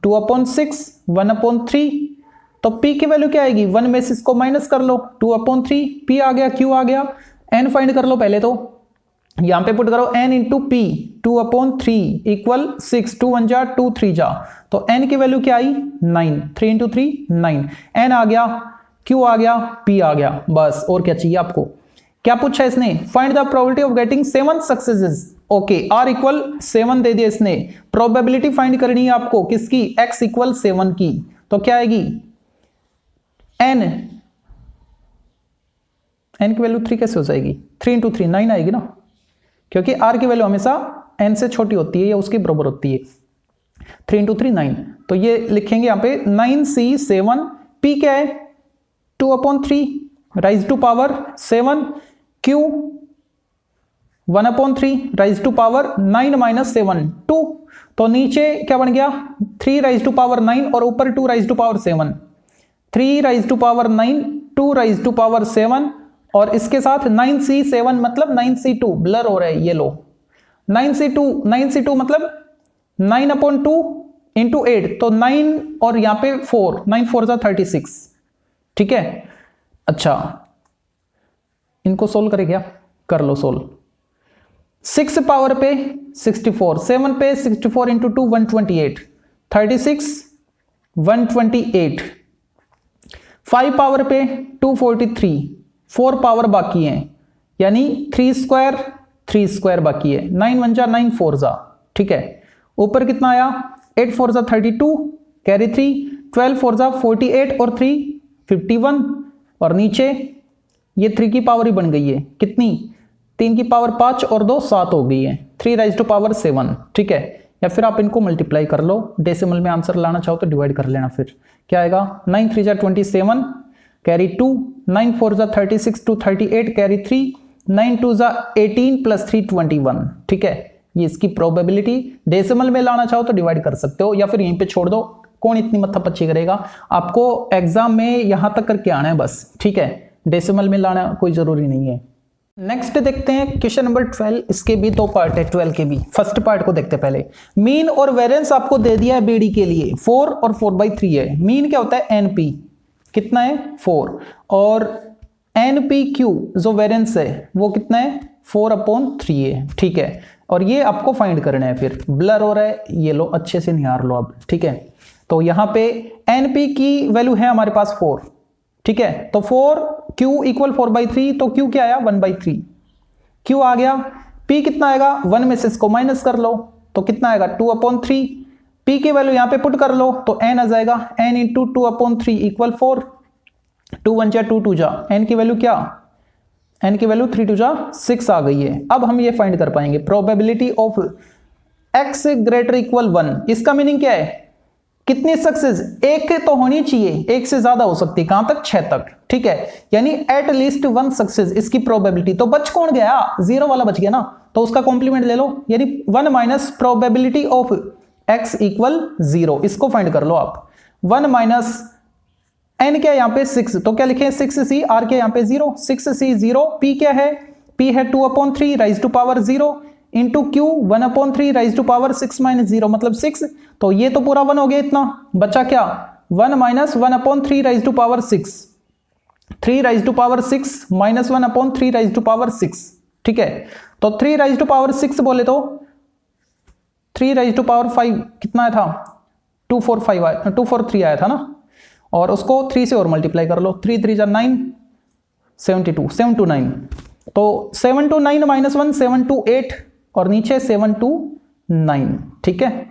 2/6 1/3, तो p की वैल्यू क्या आएगी 1 में से इसको माइनस कर लो 2/3, p आ गया, q आ गया, n फाइंड कर लो पहले, तो यहां पे पुट करो n इंटू p 2/3 इक्वल 6, 2 1 जा 2 3 जा, तो n की वैल्यू क्या आई 9, 3 इंटू 3 9, n आ गया, q आ गया, p आ गया, बस और क्या चाहिए आपको। क्या पूछा इसने, find the probability of getting 7 successes. Okay, r equal 7 दे दिया इसने, प्रोबेबिलिटी फाइंड करनी है आपको किसकी, x इक्वल 7 की, तो क्या आएगी n की वैल्यू 3 कैसे हो जाएगी, 3 इंटू 3 9 आएगी ना, क्योंकि r की वैल्यू हमेशा n से छोटी होती है या उसके बराबर होती है। 3 इंटू 3 9, तो ये लिखेंगे यहाँ पे 9c7, p क्या है 2/3 raise to power 7, q 1/3 raise to power 9 minus 7 2, तो नीचे क्या बन गया 3 राइज टू पावर 9 और ऊपर 2 raise to power 7, 3 raise to power 9 2 raise to power 7, और इसके साथ 9c7 मतलब 9c2 ब्लर हो रहा है, ये लो 9c2 मतलब 9/2 इंटू 8, तो 9 और यहां पे 4, 9 4 जा 36, ठीक है। अच्छा, इनको सोल्व करें क्या, कर लो सोल्व। 6 पावर पे 64, 7 पे 64 इंटू 2 128, 36 128, 5 पावर पे 243, 4 पावर बाकी है, यानी 3 स्क्वायर बाकी है, 9 1 जा 9 4 जा, ठीक है। ऊपर कितना आया 8 4 जा 32 कैरी 3, 12 4 जा 48 और 3 51, और नीचे ये 3 की पावर ही बन गई है, कितनी 3 की पावर 5 और 2 7 हो गई है, 3 राइज टू पावर 7, ठीक है। या फिर आप इनको मल्टीप्लाई कर लो, डेसिमल में आंसर लाना चाहो तो डिवाइड कर लेना फिर, क्या आएगा 9 3 जा 27 कैरी 2, 9 4 जा 36 2 38 कैरी 3, 9 2 जा 18 प्लस 3 21। ठीक है, ये इसकी प्रोबेबिलिटी। डेसिमल में लाना चाहो तो डिवाइड कर सकते हो या फिर यहीं पे छोड़ दो, कौन इतनी मत्थापच्ची करेगा। आपको एग्जाम में यहां तक करके आना है बस। ठीक है, डेसिमल में लाना कोई जरूरी नहीं है। नेक्स्ट देखते हैं क्वेश्चन नंबर 12। इसके भी दो पार्ट है 12 के भी। फर्स्ट पार्ट को देखते हैं पहले। मीन और वेरिएंस आपको दे दिया है बीडी के लिए 4 और 4/3 है। मीन क्या होता है एनपी, कितना है 4, और एनपीक्यू जो वेरिएंस है वो कितना है 4/3 है। ठीक है, और ये आपको फाइंड करना है। फिर ब्लर हो रहा है, ये लो अच्छे से निहार लो अब। ठीक है, तो यहां पे एनपी की वैल्यू है हमारे पास 4। ठीक है, तो 4 Q इक्वल 4/3, तो Q क्या आया 1/3। Q आ गया। P कितना आएगा 1 में से इसको माइनस कर लो तो कितना आएगा 2/3। P की वैल्यू यहां पे पुट कर लो तो n आ जाएगा, n इंटू 2/3 इक्वल 4। 2 1 जा 2 2 जा, n की वैल्यू क्या, n की वैल्यू 3 2 जा 6 आ गई है। अब हम ये फाइंड कर पाएंगे probability of x greater equal 1। इसका मीनिंग क्या है, कितनी सक्सेस, एक तो होनी चाहिए, एक से ज्यादा हो सकती है, कहां तक 6 तक। ठीक है, यानी एट लीस्ट 1 सक्सेस इसकी प्रोबेबिलिटी। तो बच कौन गया, 0 वाला बच गया ना, तो उसका कॉम्प्लीमेंट ले लो, यानी 1 minus probability of x equal 0। इसको फाइंड कर लो आप। 1 माइनस n क्या है यहाँ पे 6, तो क्या लिखे 6c, r क्या यहाँ पे 0, 6c 0, p क्या है, p है 2/3 raise to power 0 into Q 1/3 raise to power 6 minus 0 मतलब 6। तो ये तो पूरा 1 हो गया, इतना बचा क्या 1 minus 1/3 raise to power 6, 3 raise to power 6 minus 1/3 raise to power 6। ठीक है, तो 3 राइज टू पावर 6 बोले तो 3 राइज टू पावर 5 कितना आया था 243 आया था ना, और उसको 3 से और मल्टीप्लाई कर लो, 3 3 जा 9 72 7 to 9, तो 7 to 9 माइनस 1 7 to 8 और नीचे 7 to 9। ठीक है,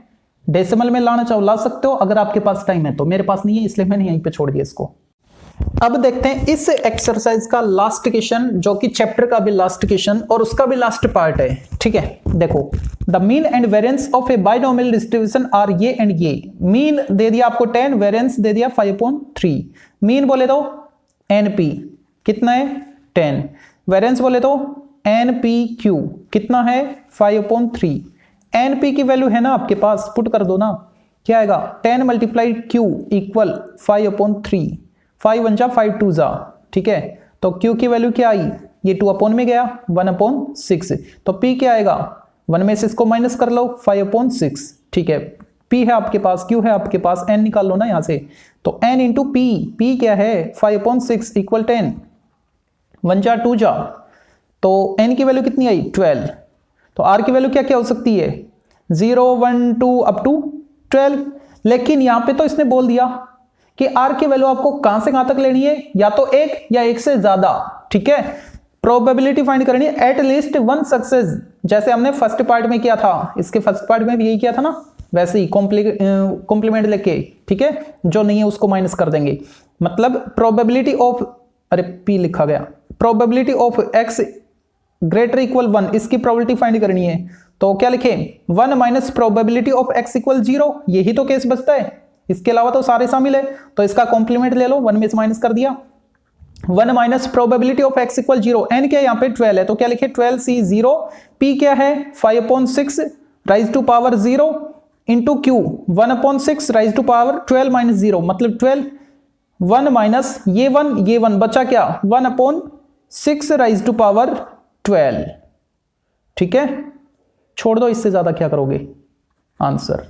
डेसिमल में लाना चाहो ला सकते हो अगर आपके पास टाइम है तो, मेरे पास नहीं है इसलिए मैंने यहीं पे छोड़ दिया इसको। अब देखते हैं इस एक्सरसाइज का लास्ट क्वेश्चन, जो कि चैप्टर का भी लास्ट क्वेश्चन और उसका भी लास्ट पार्ट है। ठीक है, देखो the mean and variance of a binomial distribution are ये एंड ये। मीन दे दिया आपको 10, वेरिएंस दे दिया 5/3। मीन बोले तो एनपी कितना है 10, वेरिएंस बोले तो एनपीक्यू कितना है 5/3। एनपी की वैल्यू है ना आपके पास, पुट कर दो ना, क्या आएगा 10 मल्टीप्लाइड क्यू इक्वल 5/3, 5 1 जा 5 2 जा। ठीक है, तो क्यू की वैल्यू क्या आई, ये 2 में गया 1/6, तो पी क्या आएगा 1 में से इसको माइनस कर लो 5/6। ठीक है, पी है आपके पास, क्यू है आपके पास, एन निकाल लो ना यहां से, तो एन इंटू पी, पी क्या है 5/6 इक्वल 10, 1 जा 2 जा, तो n की वैल्यू कितनी आई 12। तो r की वैल्यू क्या क्या हो सकती है 0 1 2 अप टू 12। लेकिन यहां पे तो इसने बोल दिया कि r की वैल्यू आपको कहां से कहां तक लेनी है, या तो 1 या 1 से ज्यादा। ठीक है, प्रोबेबिलिटी फाइंड करनी है एट लीस्ट 1 सक्सेस, जैसे हमने फर्स्ट पार्ट में किया था, इसके फर्स्ट पार्ट में भी यही किया था ना, वैसे ही कॉम्प्लीमेंट लेके। ठीक है, जो नहीं है उसको माइनस कर देंगे, मतलब प्रोबेबिलिटी ऑफ, अरे p लिखा गया, probability of x greater equal 1, इसकी प्रोबेबिलिटी फाइंड करनी है। तो क्या लिखे 1 minus probability of x equal 0, यही तो केस बचता है, इसके अलावा तो सारे शामिल है। तो इसका कॉम्प्लीमेंट ले लो, 1 में से माइनस कर दिया। 1 minus probability of x equal 0, n क्या है यहाँ पे 12 है, तो क्या लिखे 12c 0, p क्या है 5/6 raise to power 0 into q 1/6 raise to power 12 minus 0 मतलब 12, 1 माइनस ये 1 बचा क्या 1/6 राइज टू पावर 12। ठीक है, छोड़ दो, इससे ज्यादा क्या करोगे आंसर।